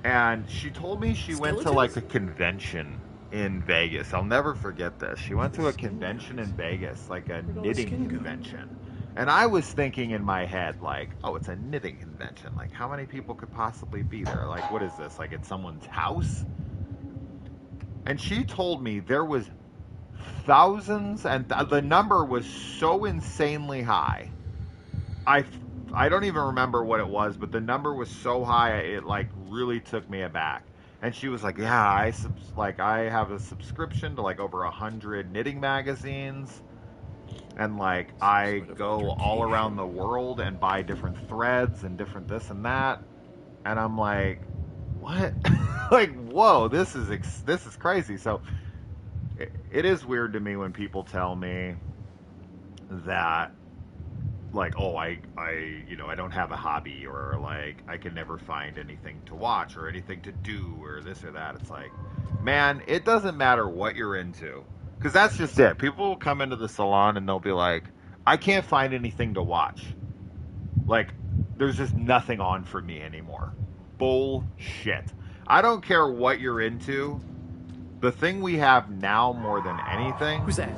And she told me she went to like a convention in Vegas. I'll never forget this. She went to a convention in Vegas, like a knitting convention. And I was thinking in my head, like, oh, it's a knitting convention. Like, how many people could possibly be there? Like, what is this? Like, it's someone's house? And she told me there was thousands, and the number was so insanely high. I don't even remember what it was, but the number was so high, it like really took me aback. And she was like, yeah, I have a subscription to like over 100 knitting magazines. And like I go all around the world and buy different threads and different this and that. And I'm like, what? Like, whoa, this is crazy. So it is weird to me when people tell me that, like, oh, I don't have a hobby, or like I can never find anything to watch or anything to do or this or that. It's like, man, it doesn't matter what you're into, because that's just it. People will come into the salon and they'll be like, I can't find anything to watch. Like, there's just nothing on for me anymore. Bullshit. I don't care what you're into. The thing we have now more than anything Who's that?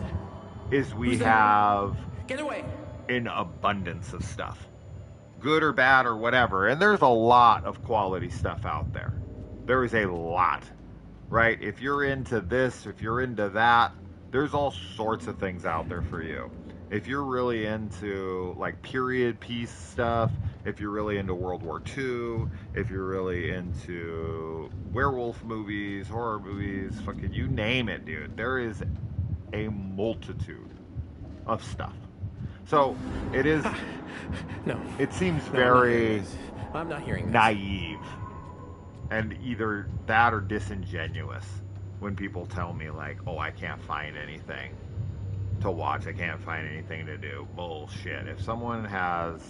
is we Who's that? have Get away! an abundance of stuff. Good or bad or whatever. And there's a lot of quality stuff out there. There is a lot. Right? If you're into this, if you're into that, there's all sorts of things out there for you. If you're really into like period piece stuff, if you're really into World War II, if you're really into werewolf movies, horror movies, fucking you name it, dude. There is a multitude of stuff. So it is. No. It seems No, very I'm not hearing this. naive, and either that or disingenuous when people tell me like, "Oh, I can't find anything to watch. I can't find anything to do." Bullshit. If someone has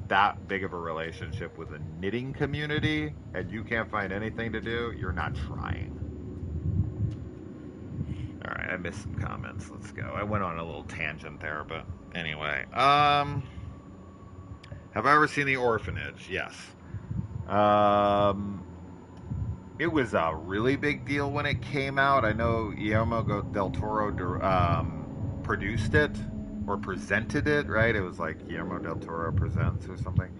that big of a relationship with a knitting community and you can't find anything to do, you're not trying. All right, I missed some comments. Let's go. I went on a little tangent there, but anyway. Have I ever seen The Orphanage? Yes. It was a really big deal when it came out. I know Guillermo del Toro produced it or presented it, right? It was like Guillermo del Toro Presents or something.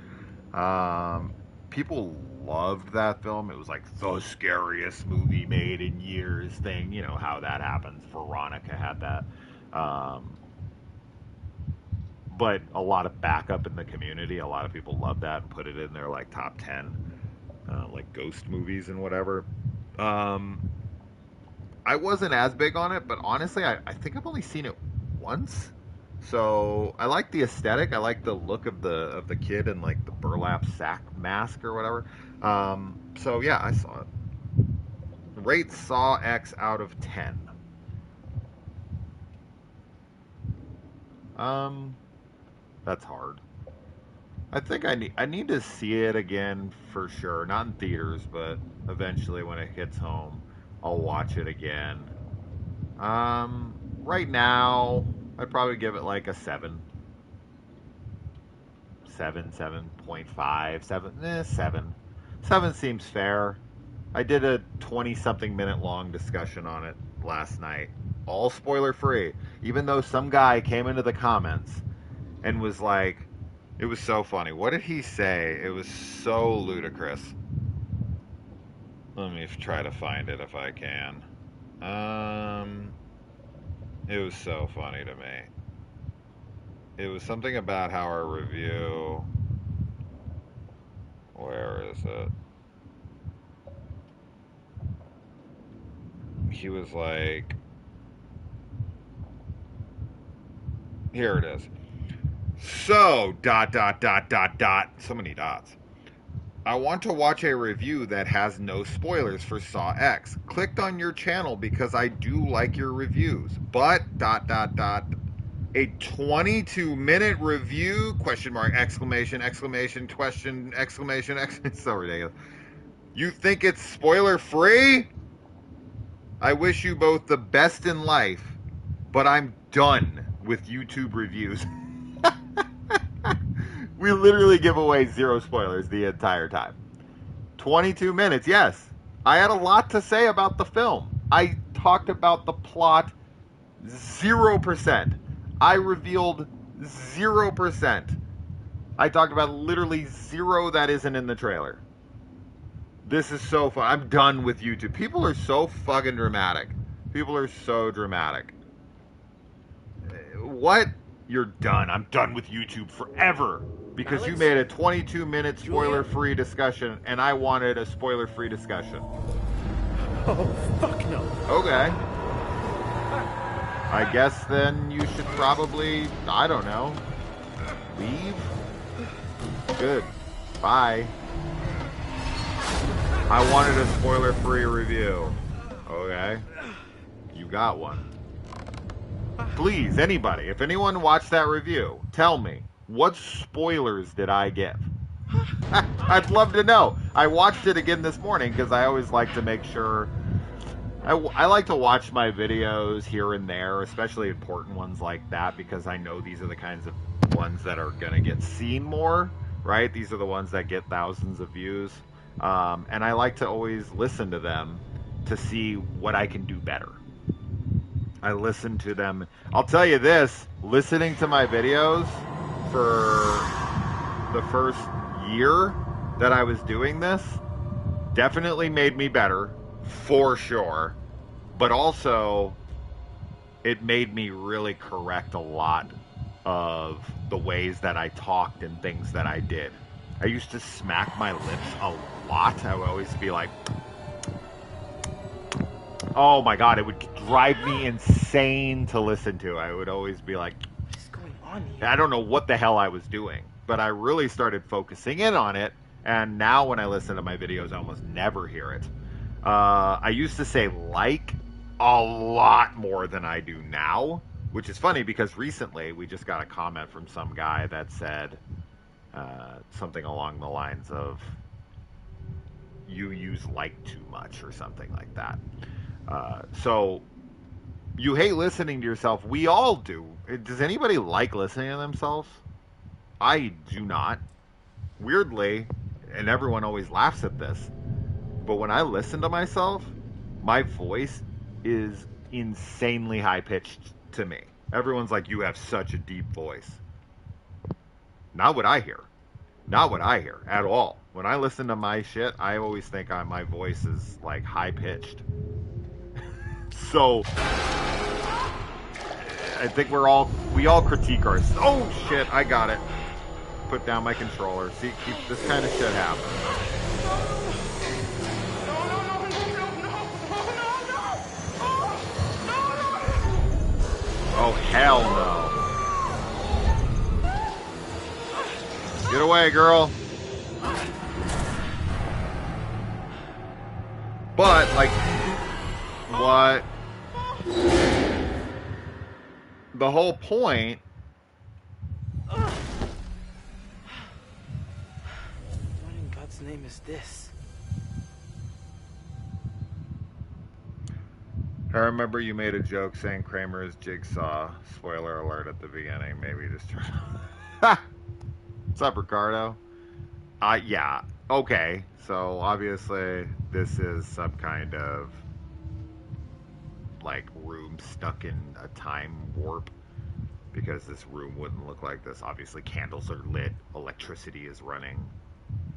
People loved that film. It was like the scariest movie made in years thing. You know how that happens. Veronica had that. But a lot of backup in the community. A lot of people loved that and put it in their like top 10, like ghost movies and whatever. I wasn't as big on it, but honestly, I think I've only seen it once. So I like the aesthetic. I like the look of the kid in like the burlap sack mask or whatever. So yeah, I saw it. Rate Saw X out of 10. That's hard. I think I need to see it again for sure. Not in theaters, but eventually when it hits home, I'll watch it again. Right now, I'd probably give it like a 7. 7.5, 7. 7 seems fair. I did a 20-something minute long discussion on it last night. All spoiler free. Even though some guy came into the comments and was like, it was so funny. What did he say? It was so ludicrous. Let me try to find it if I can. It was so funny to me. It was something about how our review... Where is it? He was like... Here it is. So, ... So many dots. I want to watch a review that has no spoilers for Saw X. Clicked on your channel because I do like your reviews. But... A 22-minute review? Question mark, exclamation, exclamation, question, exclamation, It's so ridiculous. You think it's spoiler-free? I wish you both the best in life, but I'm done with YouTube reviews. We literally give away 0 spoilers the entire time. 22 minutes, yes. I had a lot to say about the film. I talked about the plot 0%. I revealed 0%. I talked about literally 0 that isn't in the trailer. This is so fun. I'm done with YouTube. People are so fucking dramatic. People are so dramatic. What? You're done. I'm done with YouTube forever. Because you Alex? made a 22-minute spoiler-free discussion, and I wanted a spoiler-free discussion. Oh, fuck no. Okay. I guess then you should probably, I don't know, leave? Good. Bye. I wanted a spoiler-free review. Okay. You got one. Please, anybody, if anyone watched that review, tell me, what spoilers did I give? I'd love to know. I watched it again this morning because I always like to make sure. I like to watch my videos here and there, especially important ones like that, because I know these are the kinds of ones that are going to get seen more, right? These are the ones that get thousands of views. And I like to always listen to them to see what I can do better. I listen to them. I'll tell you this, listening to my videos for the first year that I was doing this definitely made me better, for sure. But also, it made me really correct a lot of the ways that I talked and things that I did. I used to smack my lips a lot. I would always be like, oh my god, it would drive me insane to listen to. I would always be like, What is going on here? I don't know what the hell I was doing, but I really started focusing in on it, and now when I listen to my videos, I almost never hear it. I used to say like a lot more than I do now, which is funny because recently we just got a comment from some guy that said something along the lines of, you use like too much or something like that. So you hate listening to yourself. We all do. Does anybody like listening to themselves? I do not. Weirdly, and everyone always laughs at this, but when I listen to myself, my voice is insanely high-pitched to me. Everyone's like, you have such a deep voice. Not what I hear. Not what I hear at all. When I listen to my shit, I always think my voice is like high-pitched. So I think we all critique ourselves. Oh shit, I got it. Put down my controller. See, keep this kind of shit happening. Oh hell no. Get away, girl. But like, what? The whole point. What in God's name is this? I remember you made a joke saying Kramer is Jigsaw. Spoiler alert at the beginning. Maybe just turn. What's up, Ricardo? Yeah. Okay. So obviously this is some kind of like room stuck in a time warp, because this room wouldn't look like this. Obviously candles are lit, electricity is running.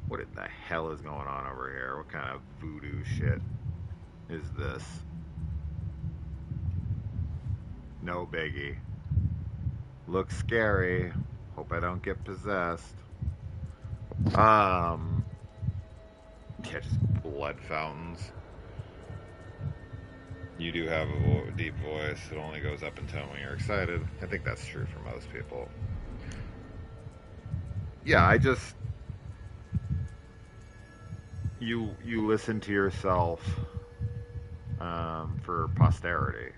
What in the hell is going on over here? What kind of voodoo shit is this? No biggie. Looks scary. Hope I don't get possessed. Yeah, just blood fountains. You do have a deep voice. It only goes up in tone when you're excited. I think that's true for most people. Yeah, I just... You listen to yourself for posterity.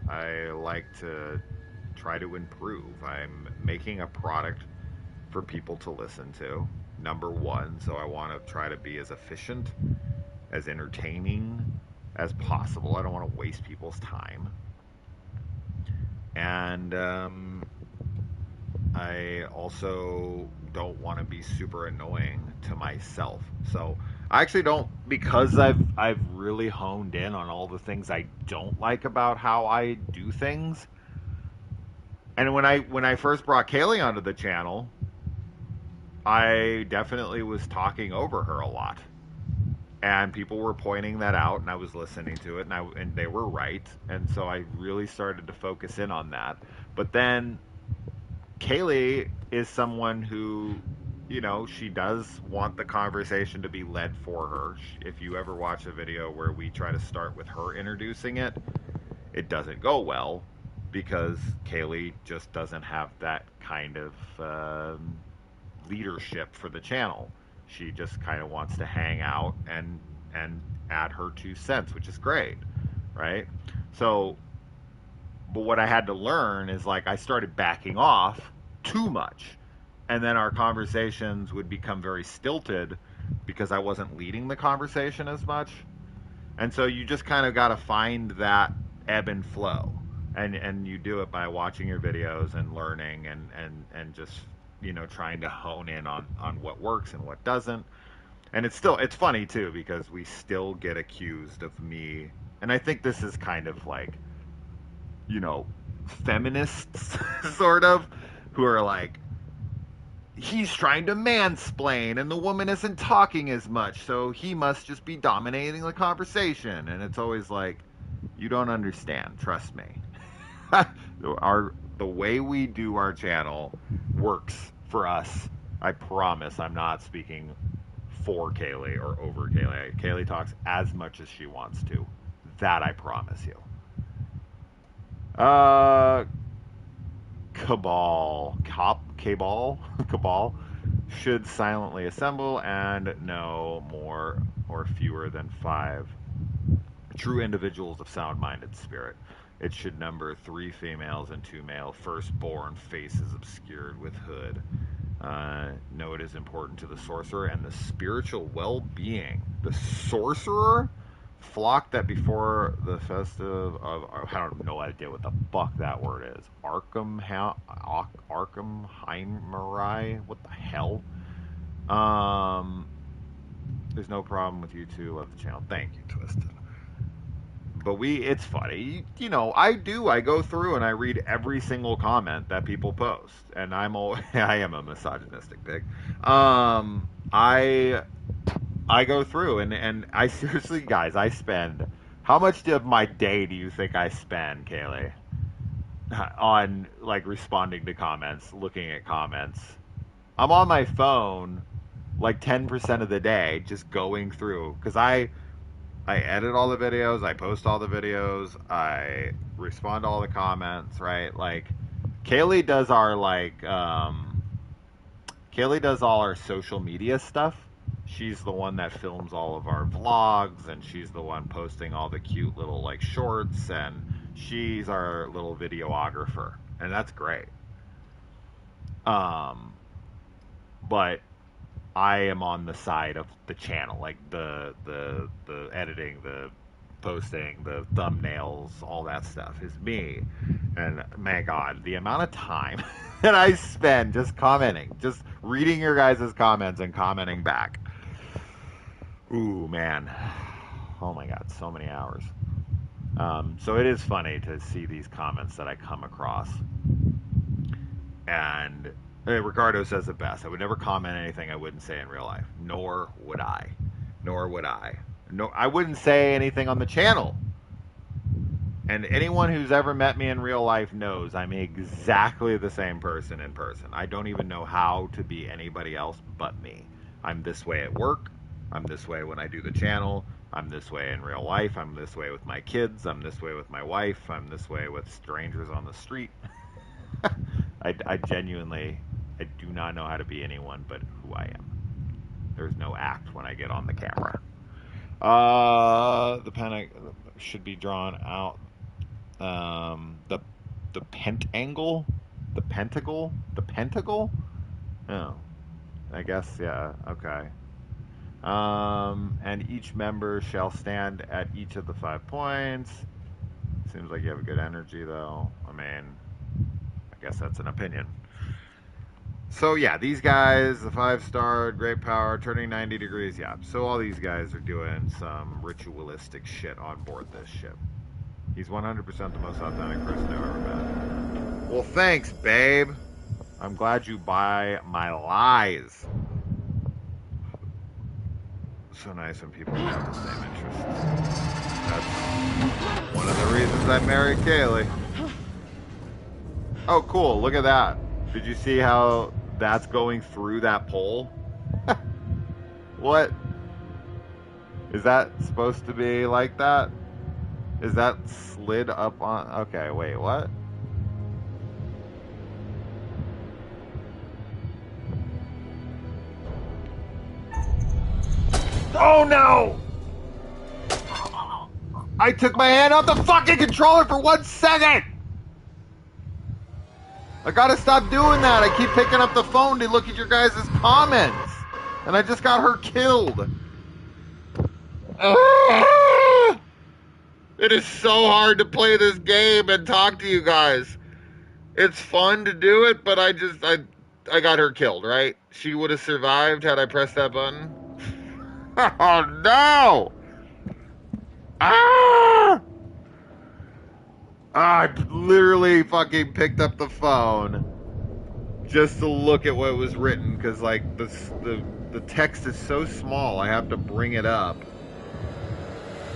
I like to try to improve. I'm making a product for people to listen to, number one, so I want to try to be as efficient, as entertaining as possible. I don't want to waste people's time. And I also don't want to be super annoying to myself. So I actually don't, because I've really honed in on all the things I don't like about how I do things. And when I first brought Kaylee onto the channel, I definitely was talking over her a lot. And people were pointing that out, and I was listening to it, and they were right. And so I really started to focus in on that. But then Kaylee is someone who, you know, she does want the conversation to be led for her. If you ever watch a video where we try to start with her introducing it, it doesn't go well because Kaylee just doesn't have that kind of leadership for the channel. She just kind of wants to hang out and add her 2 cents, which is great, right? So, but what I had to learn is like I started backing off too much, and then our conversations would become very stilted because I wasn't leading the conversation as much. And so you just kind of got to find that ebb and flow, and you do it by watching your videos and learning and just, you know, trying to hone in on what works and what doesn't. And it's funny too because we still get accused of me, and I think this is kind of like, you know, feminists sort of, who are like, he's trying to mansplain and the woman isn't talking as much, so he must just be dominating the conversation. And it's always like, you don't understand, trust me. The way we do our channel works for us. I promise I'm not speaking for Kaylee or over Kaylee. Kaylee talks as much as she wants to. That I promise you. Cabal should silently assemble and no more or fewer than 5 true individuals of sound-minded spirit. It should number 3 females and 2 male, firstborn, faces obscured with hood. No, it is important to the sorcerer and the spiritual well-being. The sorcerer? Flock that before the festive of, I have no idea what the fuck that word is. Arkhamheimeri? What the hell? There's no problem with you two. Love the channel. Thank you, Twisted. But it's funny, you know, I go through and I read every single comment that people post, and I am a misogynistic pig. I go through and I seriously, guys, I spend, how much of my day do you think I spend, Kaylee, on like responding to comments, looking at comments? I'm on my phone like 10% of the day just going through, because I edit all the videos, I post all the videos, I respond to all the comments, right? Like, Kaylee does all our social media stuff. She's the one that films all of our vlogs, and she's the one posting all the cute little like shorts, and she's our little videographer, and that's great. But I am on the side of the channel, like the editing, the posting, the thumbnails, all that stuff is me. And my God, the amount of time that I spend just commenting, just reading your guys' comments and commenting back. Ooh, man. Oh my God, so many hours. So it is funny to see these comments that I come across. And Ricardo says it best. I would never comment anything I wouldn't say in real life. Nor would I. No, I wouldn't say anything on the channel. And anyone who's ever met me in real life knows I'm exactly the same person in person. I don't even know how to be anybody else but me. I'm this way at work. I'm this way when I do the channel. I'm this way in real life. I'm this way with my kids. I'm this way with my wife. I'm this way with strangers on the street. I genuinely, I do not know how to be anyone but who I am. There's no act when I get on the camera. The panic should be drawn out. The pentacle? Oh, I guess, yeah, okay. And each member shall stand at each of the 5 points. Seems like you have a good energy, though. I mean, I guess that's an opinion. So, yeah, these guys, the 5-star, great power, turning 90 degrees, yeah. So all these guys are doing some ritualistic shit on board this ship. He's 100% the most authentic person I've ever met. Well, thanks, babe. I'm glad you buy my lies. So nice when people have the same interests. That's one of the reasons I married Kaylee. Oh, cool. Look at that. Did you see how that's going through that pole? What? Is that supposed to be like that? Is that slid up on... Okay, wait, what? Oh no! I took my hand off the fucking controller for 1 second! I gotta stop doing that. I keep picking up the phone to look at your guys' comments. And I just got her killed. It is so hard to play this game and talk to you guys. It's fun to do it, but I got her killed, right? She would have survived had I pressed that button. Oh no! Ah! I literally fucking picked up the phone just to look at what was written, because like the text is so small, I have to bring it up.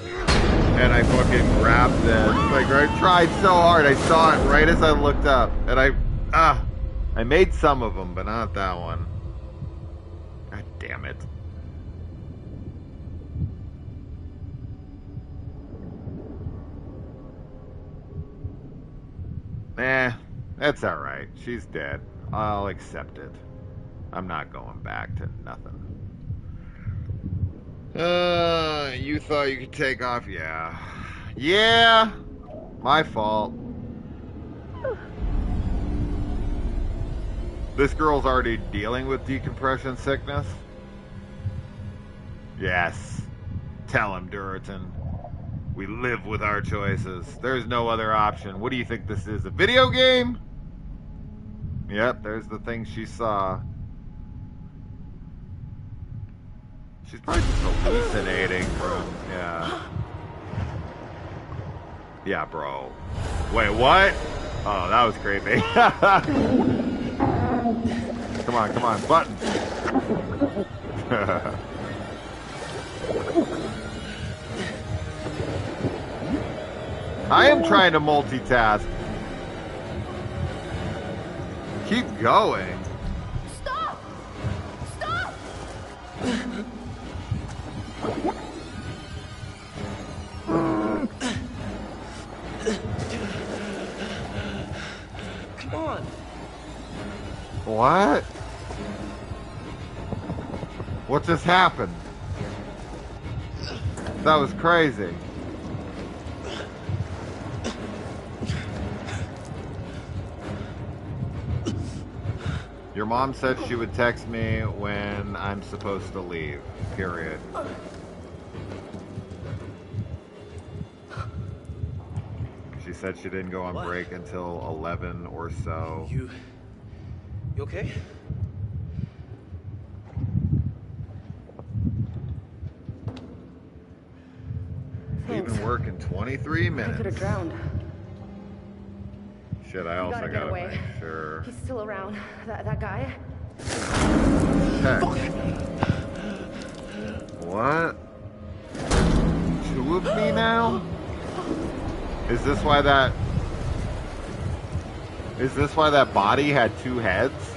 And I fucking grabbed this. Like, I tried so hard. I saw it right as I looked up, and I made some of them, but not that one. God damn it. That's alright. She's dead. I'll accept it. I'm not going back to nothing. You thought you could take off? Yeah. Yeah! My fault. This girl's already dealing with decompression sickness? Yes. Tell him, Duritan. We live with our choices. There's no other option. What do you think this is? A video game? Yep, there's the thing she saw. She's probably just hallucinating from, yeah. Yeah, bro. Wait, what? Oh, that was creepy. Come on, button. I am trying to multitask. Keep going. Stop! Stop! Come on. What? What just happened? That was crazy. Your mom said she would text me when I'm supposed to leave. Period. She said she didn't go on break until 11 or so. You okay? Leaving work in 23 minutes. I could have drowned. Shit, I also gotta make sure. He's still around. That guy. Heck. What? Two of me now? Is this why that body had two heads?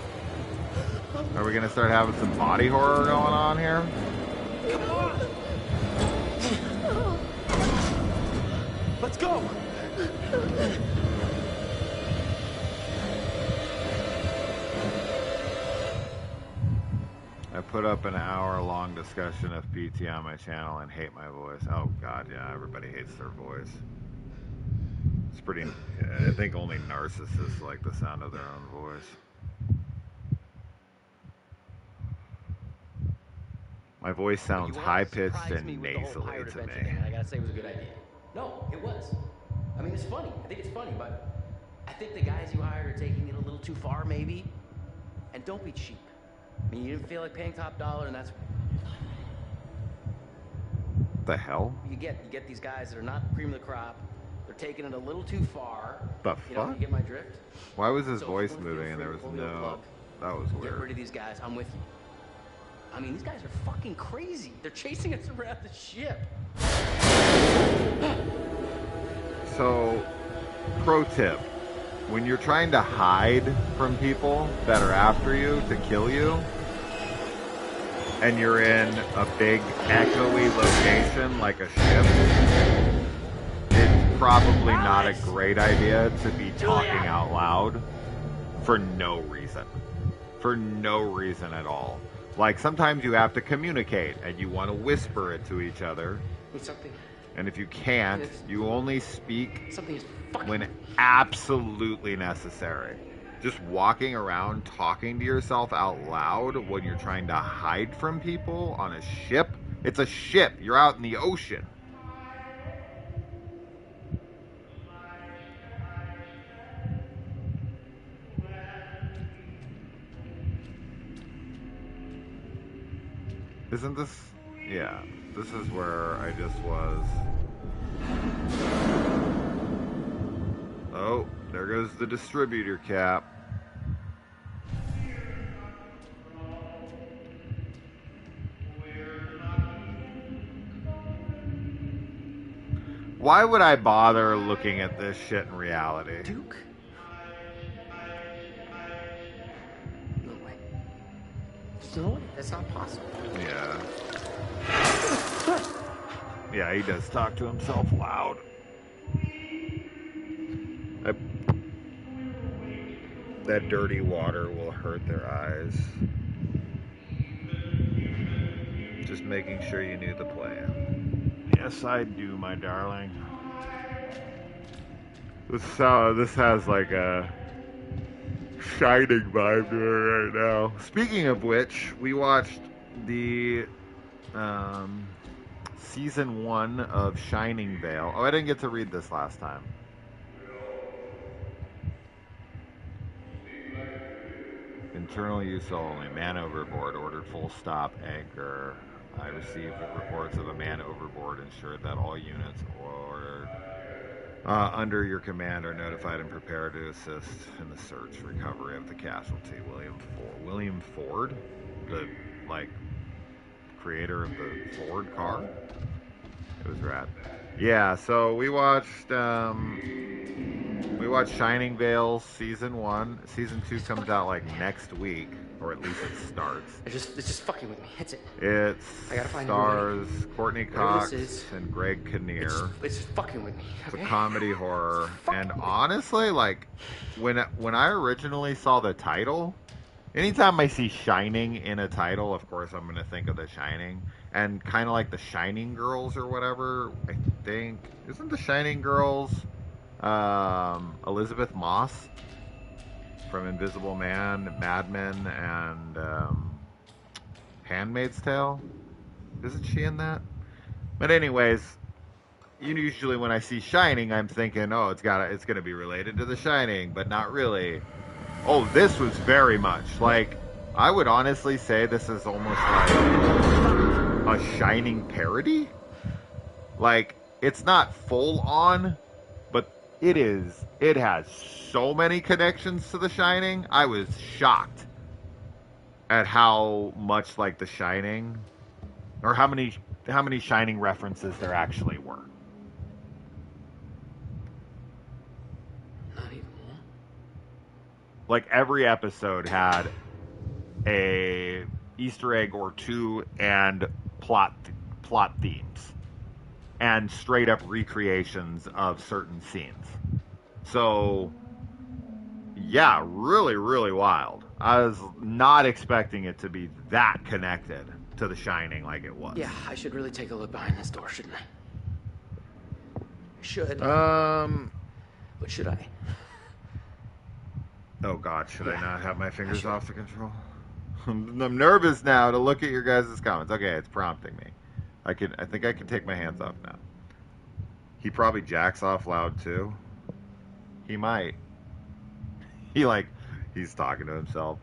Are we gonna start having some body horror going on here? Come on. Let's go. I put up an hour-long discussion of PT on my channel and hate my voice. Oh god, yeah, everybody hates their voice. It's pretty... I think only narcissists like the sound of their own voice. My voice sounds high-pitched and nasally to me. I gotta say it was a good idea. No, it was. I mean, it's funny. I think it's funny, but I think the guys you hired are taking it a little too far, maybe. And don't be cheap. I mean, you didn't feel like paying top dollar, and that's... The hell? You get these guys that are not cream of the crop. They're taking it a little too far. The You know, fuck? you get my drift? Why was his So voice don't feel moving and there free was to pull me a no... plug. That was Get weird. rid of these guys. I'm with you. I mean, these guys are fucking crazy. They're chasing us around the ship. So, pro tip. when you're trying to hide from people that are after you to kill you, and you're in a big echoey location like a ship, it's probably not a great idea to be talking out loud for no reason. For no reason at all. Like, sometimes you have to communicate, and you want to whisper it to each other. Something. And if you can't, you only speak Something is fucking when absolutely necessary. Just walking around talking to yourself out loud when you're trying to hide from people on a ship. It's a ship. You're out in the ocean. Isn't this... Yeah, this is where I just was. Oh, there goes the distributor cap. Why would I bother looking at this shit in reality? Duke? No way. No way. That's not possible. Yeah. Yeah, he does talk to himself loud. That dirty water will hurt their eyes. Just making sure you knew the plan. Yes, I do, my darling. This has like a Shining vibe to it right now. Speaking of which, we watched the season 1 of Shining Vale. Oh, I didn't get to read this last time. Internal use only. Man overboard. Ordered full stop. Anchor. I received reports of a man overboard. Ensured that all units ordered under your command are notified and prepared to assist in the search recovery of the casualty. William Ford, the creator of the Ford car. It was rad. Yeah, so we watched Shining Vale season 1. Season 2 comes out like next week, or at least it starts. It's just fucking with me. Hits it. It I gotta find stars Courtney Cox and Greg Kinnear. It's just fucking with me. Okay? It's a comedy horror, and honestly, like when I originally saw the title, anytime I see Shining in a title, of course I'm gonna think of The Shining, and kind of like the Shining Girls or whatever. I think isn't the Shining Girls Elizabeth Moss from Invisible Man, Mad Men, and Handmaid's Tale? Isn't she in that? But anyways, usually when I see Shining, I'm thinking, oh, it's gonna be related to The Shining, but not really. Oh, this was very much like, I would honestly say this is almost like a Shining parody. Like, it's not full on, but it has so many connections to The Shining. I was shocked at how much like The Shining, or how many Shining references there actually were. Like, every episode had a Easter egg or two and plot themes and straight up recreations of certain scenes. So yeah, really, really wild. I was not expecting it to be that connected to The Shining like it was. Yeah, I should really take a look behind this door, shouldn't I? Should. But should I? Oh God, should I not have my fingers off the control? I'm nervous now to look at your guys' comments. Okay, it's prompting me. I think I can take my hands off now. He probably jacks off loud too. He might. He's talking to himself,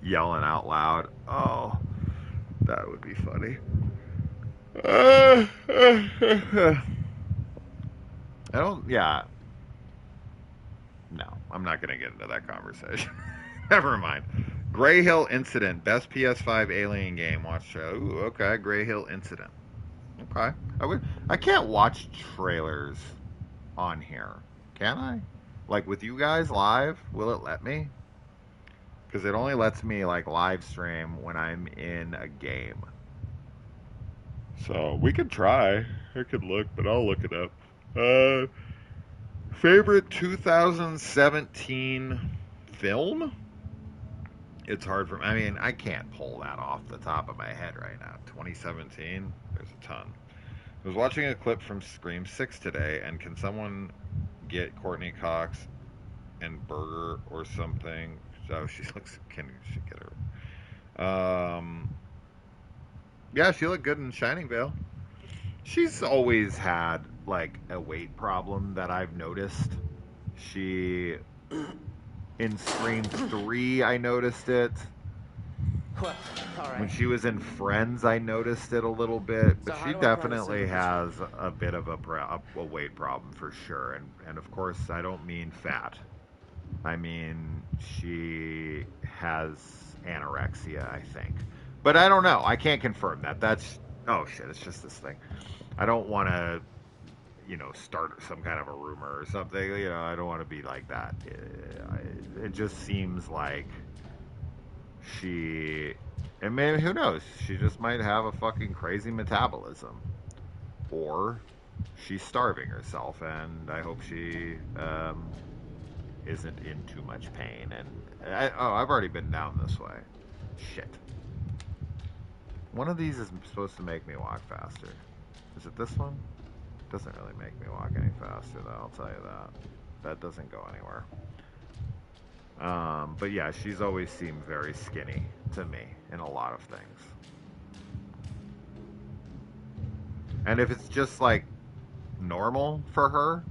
yelling out loud. Oh, that would be funny. No, I'm not going to get into that conversation. Never mind. Grey Hill Incident, best PS5 alien game. Watch show. Ooh, okay, Grey Hill Incident. Okay. I can't watch trailers on here. Can I? Like with you guys live, will it let me? Because it only lets me like live stream when I'm in a game. So we could try. I could look, but I'll look it up. Favorite 2017 film? It's hard for me. I mean, I can't pull that off the top of my head right now. 2017? There's a ton. I was watching a clip from Scream 6 today, and can someone get Courtney Cox and Burger or something? Oh, she looks... Can she get her? Yeah, she looked good in Shining Vale. She's always had, like, a weight problem that I've noticed. She... In Scream 3, I noticed it. Well, all right. When she was in Friends, I noticed it a little bit. But So she how do I definitely promise has a bit of a weight problem for sure. And of course, I don't mean fat. I mean, she has anorexia, I think. But I don't know. I can't confirm that. That's... Oh, shit. It's just this thing. I don't want to, you know, start some kind of a rumor or something. You know, I don't want to be like that. It just seems like she... And maybe, who knows? She just might have a fucking crazy metabolism. Or she's starving herself, and I hope she isn't in too much pain. And I've already been down this way. Shit. One of these is supposed to make me walk faster. Is it this one? Doesn't really make me walk any faster, though, I'll tell you that. That doesn't go anywhere. But yeah, she's always seemed very skinny to me in a lot of things. And if it's just like normal for her,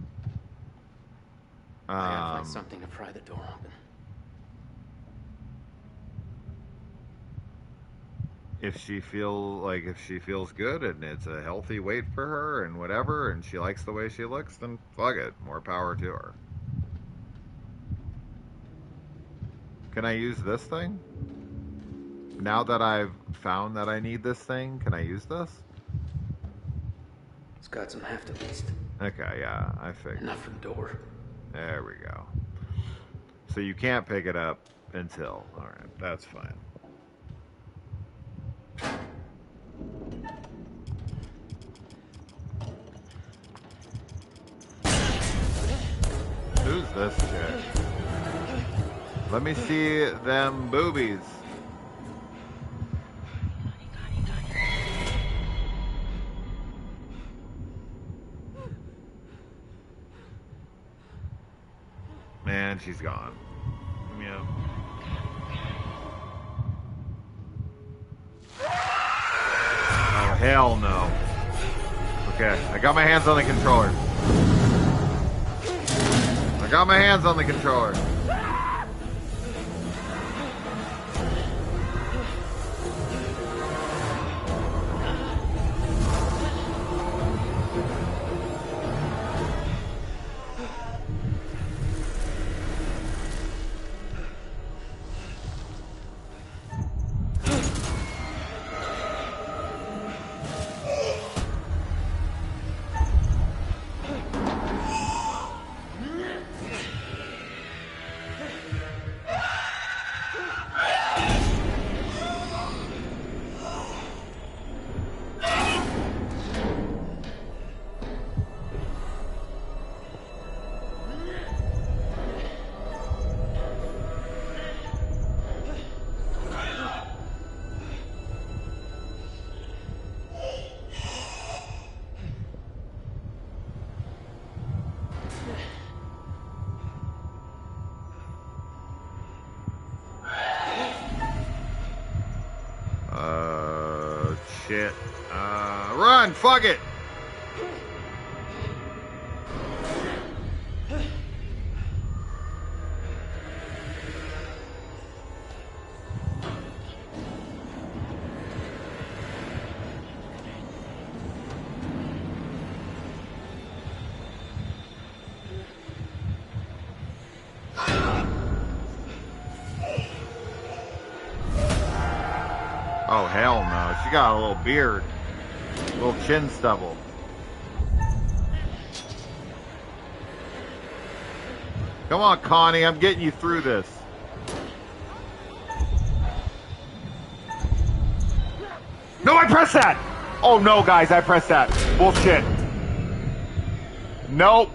I gotta find something to pry the door open. if she feels good and it's a healthy weight for her and whatever, and she likes the way she looks, then fuck it, more power to her. Can I use this thing? Now that I've found that I need this thing, can I use this? It's got some heft at least. Okay, yeah, I figured. Enough for the door. There we go. So you can't pick it up until... Alright, that's fine. Who's this chick? Let me see them boobies. Man, she's gone. Yeah. Oh, hell no. Okay, I got my hands on the controller. I got my hands on the controller. Shit. Run! Fuck it! Oh, hell no. She got a little beard. A little chin stubble. Come on, Connie, I'm getting you through this. No, I pressed that! Oh no, guys, I pressed that. Bullshit. Nope.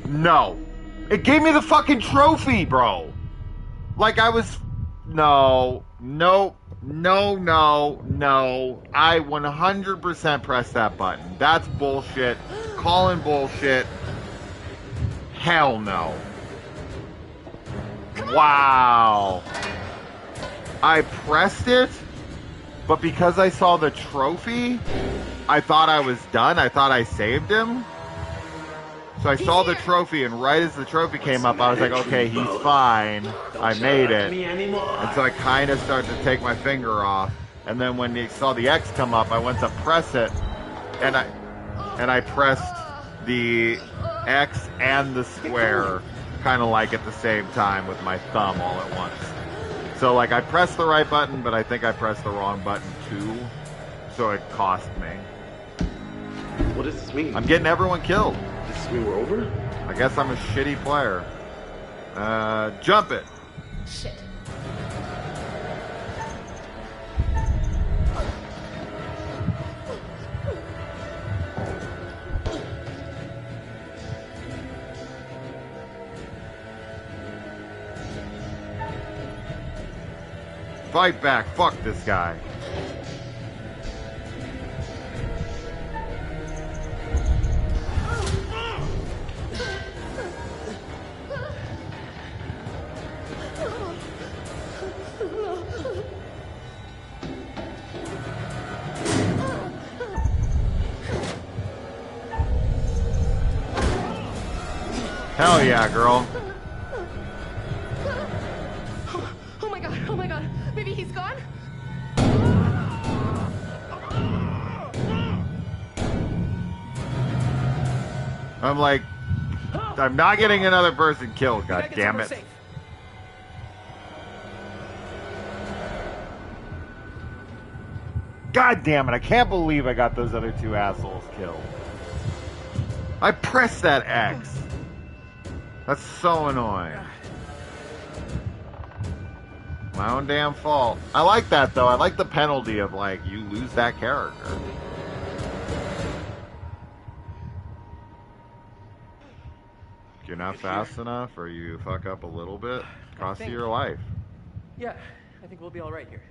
No. It gave me the fucking trophy, bro. Like I was... No. Nope. No, no, no. I 100% pressed that button. That's bullshit. Calling bullshit. Hell no. Wow. I pressed it, but because I saw the trophy, I thought I was done. I thought I saved him. So I saw the trophy, and right as the trophy came up, I was like, okay, he's fine. I made it. And so I kind of started to take my finger off. And then when you saw the X come up, I went to press it, and I pressed the X and the square kind of like at the same time with my thumb all at once. So like I pressed the right button, but I think I pressed the wrong button too. So it cost me. What does this mean? I'm getting everyone killed. Does this mean we're over? I guess I'm a shitty player. Jump it. Shit. Fight back. Fuck this guy. Hell yeah, girl. Oh my god, oh my god. Maybe he's gone? I'm like, I'm not getting another person killed, god damn it. God damn it, I can't believe I got those other two assholes killed. I pressed that X. That's so annoying. My own damn fault. I like that though. I like the penalty of like, you lose that character. If you're not fast enough or you fuck up a little bit, cost you your life. Yeah, I think we'll be all right here.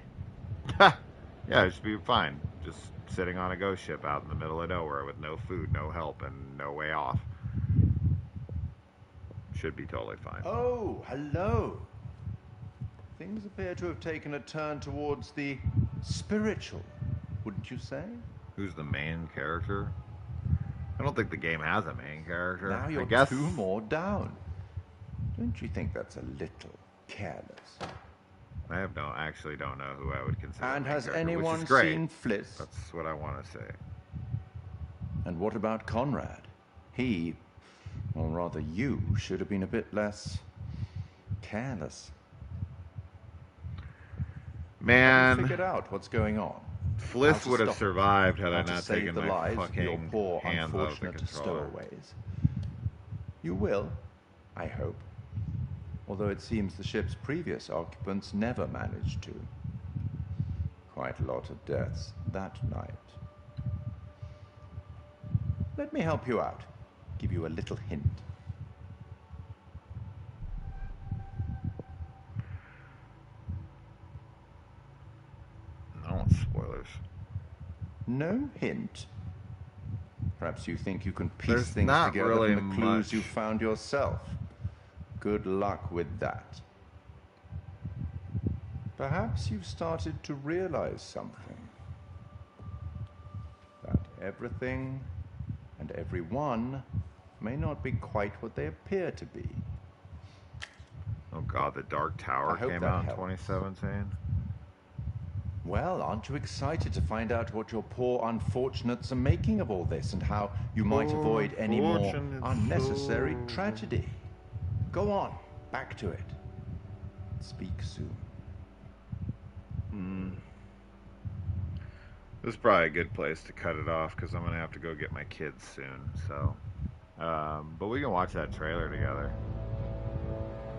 Yeah, it should be fine. Just sitting on a ghost ship out in the middle of nowhere with no food, no help, and no way off. Should be totally fine. Oh, hello. Things appear to have taken a turn towards the spiritual, wouldn't you say? Who's the main character? I don't think the game has a main character. Now you're I guess... 2 more down. Don't you think that's a little careless? I actually don't know who I would consider. And has character, anyone seen Fliss? That's what I want to say. And what about Conrad? He, or rather you, should have been a bit less careless. Man, have you figured out what's going on? Fliss would have survived had I not taken the my lives fucking of your poor, hands off the unfortunate controller. stowaways. You will, I hope. Although it seems the ship's previous occupants never managed to. Quite a lot of deaths that night. Let me help you out. Give you a little hint. I don't want spoilers. No hint. Perhaps you think you can piece There's things not together really from the clues much. you found yourself. Good luck with that. Perhaps you've started to realize something. That everything and everyone may not be quite what they appear to be. Oh god, The Dark Tower I hope came that out in helps. 2017. Well, aren't you excited to find out what your poor unfortunates are making of all this and how you might avoid any more Unfortunate unnecessary souls. tragedy? Go on, back to it. Speak soon. This is probably a good place to cut it off because I'm going to have to go get my kids soon. So, but we can watch that trailer together.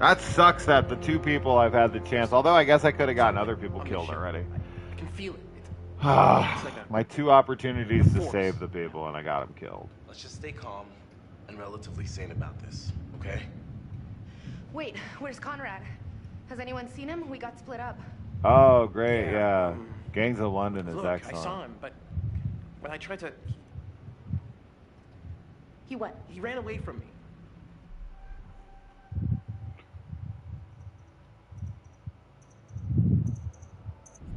That sucks that the two people I've had the chance, although I guess I could have gotten other people killed already. I can feel it. My two opportunities to save the people, and I got them killed. Let's just stay calm and relatively sane about this, okay? Wait, where's Conrad? Has anyone seen him? We got split up. Oh, great, yeah. Gangs of London is Look, excellent. I saw him, but when I tried to... He what? He ran away from me.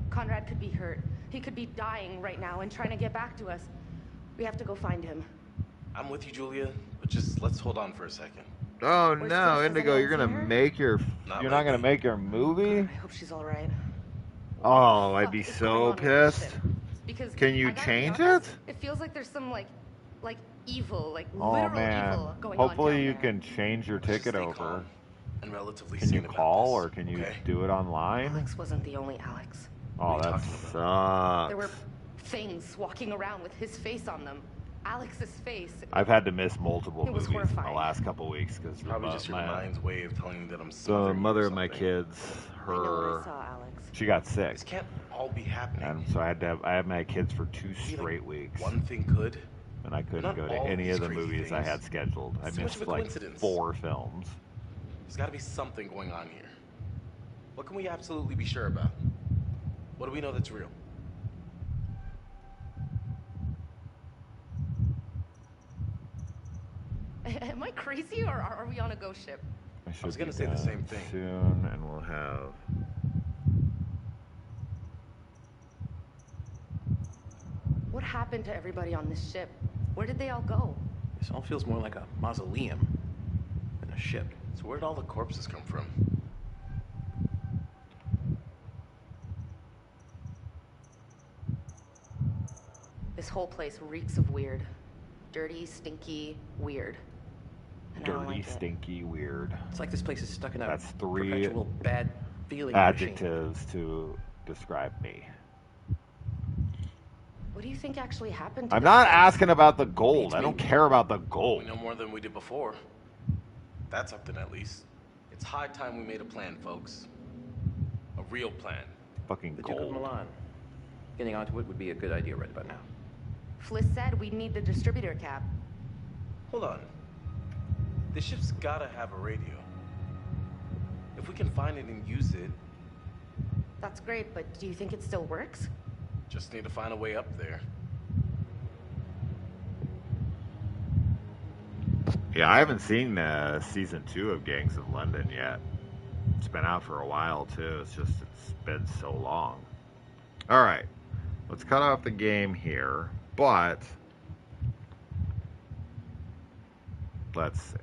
Conrad could be hurt. He could be dying right now and trying to get back to us. We have to go find him. I'm with you, Julia, but just let's hold on for a second. Oh no, Indigo, you're gonna make your... You're not gonna make your movie? I hope she's alright. Oh, I'd be so pissed. Because Can you change it? It feels like there's some like evil, like Oh literal man. evil going on. Hopefully you can change your ticket over. And relatively Can you sane call or can you do it online? Alex wasn't the only Alex. Oh, that There were sucks. things walking around with his face on them. Alex's face. I've had to miss multiple It was movies in the horrifying. last couple weeks because Probably just your mind's way of telling you that I'm the sorry. mother of my kids, her, she got sick. This can't all be happening. And so I had my kids for 2 straight weeks. One thing could. And I couldn't Not go to all any these of the crazy movies I things. had scheduled. I It's too much missed of a like coincidence. 4 films. There's got to be something going on here. What can we absolutely be sure about? What do we know that's real? Am I crazy or are we on a ghost ship? I was gonna say the same thing. Soon, and we'll have... What happened to everybody on this ship? Where did they all go? This all feels more like a mausoleum than a ship. So where did all the corpses come from? This whole place reeks of weird. Dirty, stinky, weird. And I don't Dirty, like it. stinky, weird. It's like this place is stuck in a That's 3 perpetual bad feeling adjectives to describe me. What do you think actually happened to I'm this not place? asking about the gold. I don't care about the gold. We know more than we did before. That's something at least. It's high time we made a plan, folks. A real plan. Fucking The Duke of gold. Milan. Getting onto it would be a good idea right about now. Fliss said we'd need the distributor cap. Hold on. This ship's gotta have a radio. If we can find it and use it, That's great, but do you think it still works? just need to find a way up there. Yeah, I haven't seen season 2 of Gangs of London yet. It's been out for a while too. It's been so long. All right, let's cut off the game here, but let's see.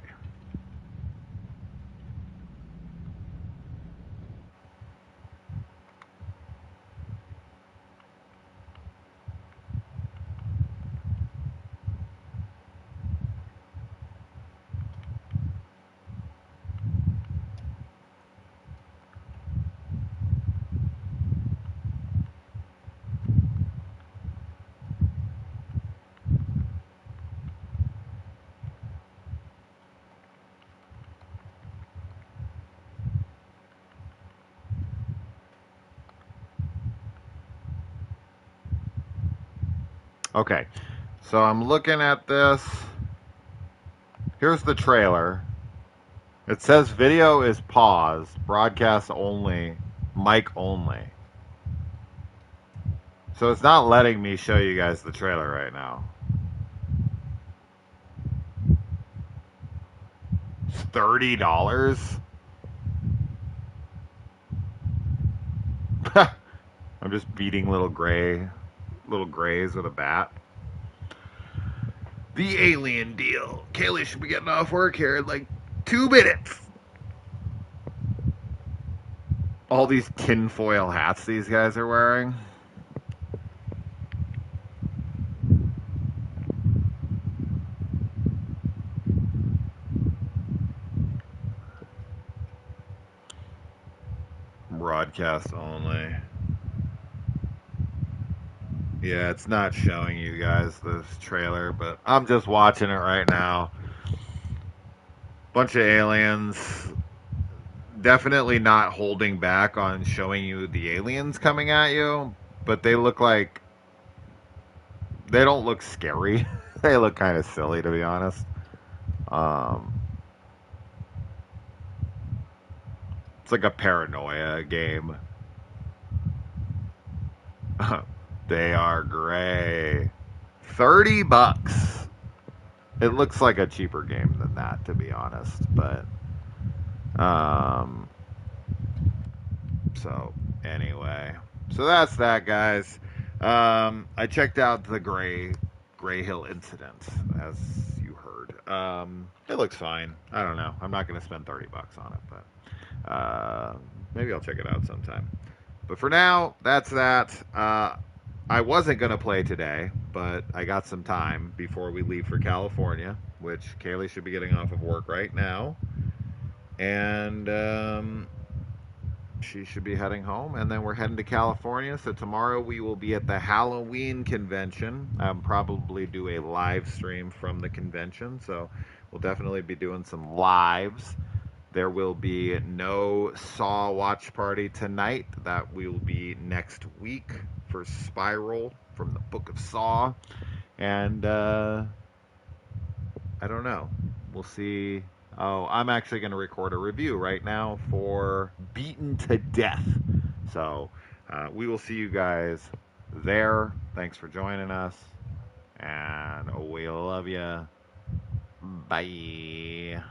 Okay, so I'm looking at this. Here's the trailer. It says video is paused, broadcast only, mic only. So it's not letting me show you guys the trailer right now. It's $30? I'm just beating little grays with a bat. The alien deal. Kaylee should be getting off work here in like 2 minutes. All these tinfoil hats these guys are wearing. Broadcast only. Yeah, it's not showing you guys this trailer, but I'm just watching it right now. Bunch of aliens definitely not holding back on showing you the aliens coming at you, but they look like they don't look scary. They look kind of silly, to be honest. It's like a paranoia game. They are gray. $30. It looks like a cheaper game than that, to be honest. But so anyway, so that's that, guys. I checked out the Gray Hill incident, as you heard. It looks fine. I don't know. I'm not going to spend $30 on it, but maybe I'll check it out sometime. But for now, that's that. I wasn't going to play today, but I got some time before we leave for California, which Kaylee should be getting off of work right now. And she should be heading home, and then we're heading to California. So tomorrow we will be at the Halloween convention. I'll probably do a live stream from the convention, so we'll definitely be doing some lives. There will be no Saw watch party tonight. That will be next week for Spiral from the Book of Saw. And I don't know. We'll see. Oh, I'm actually going to record a review right now for Beaten to Death. So we will see you guys there. Thanks for joining us. And we love you. Bye.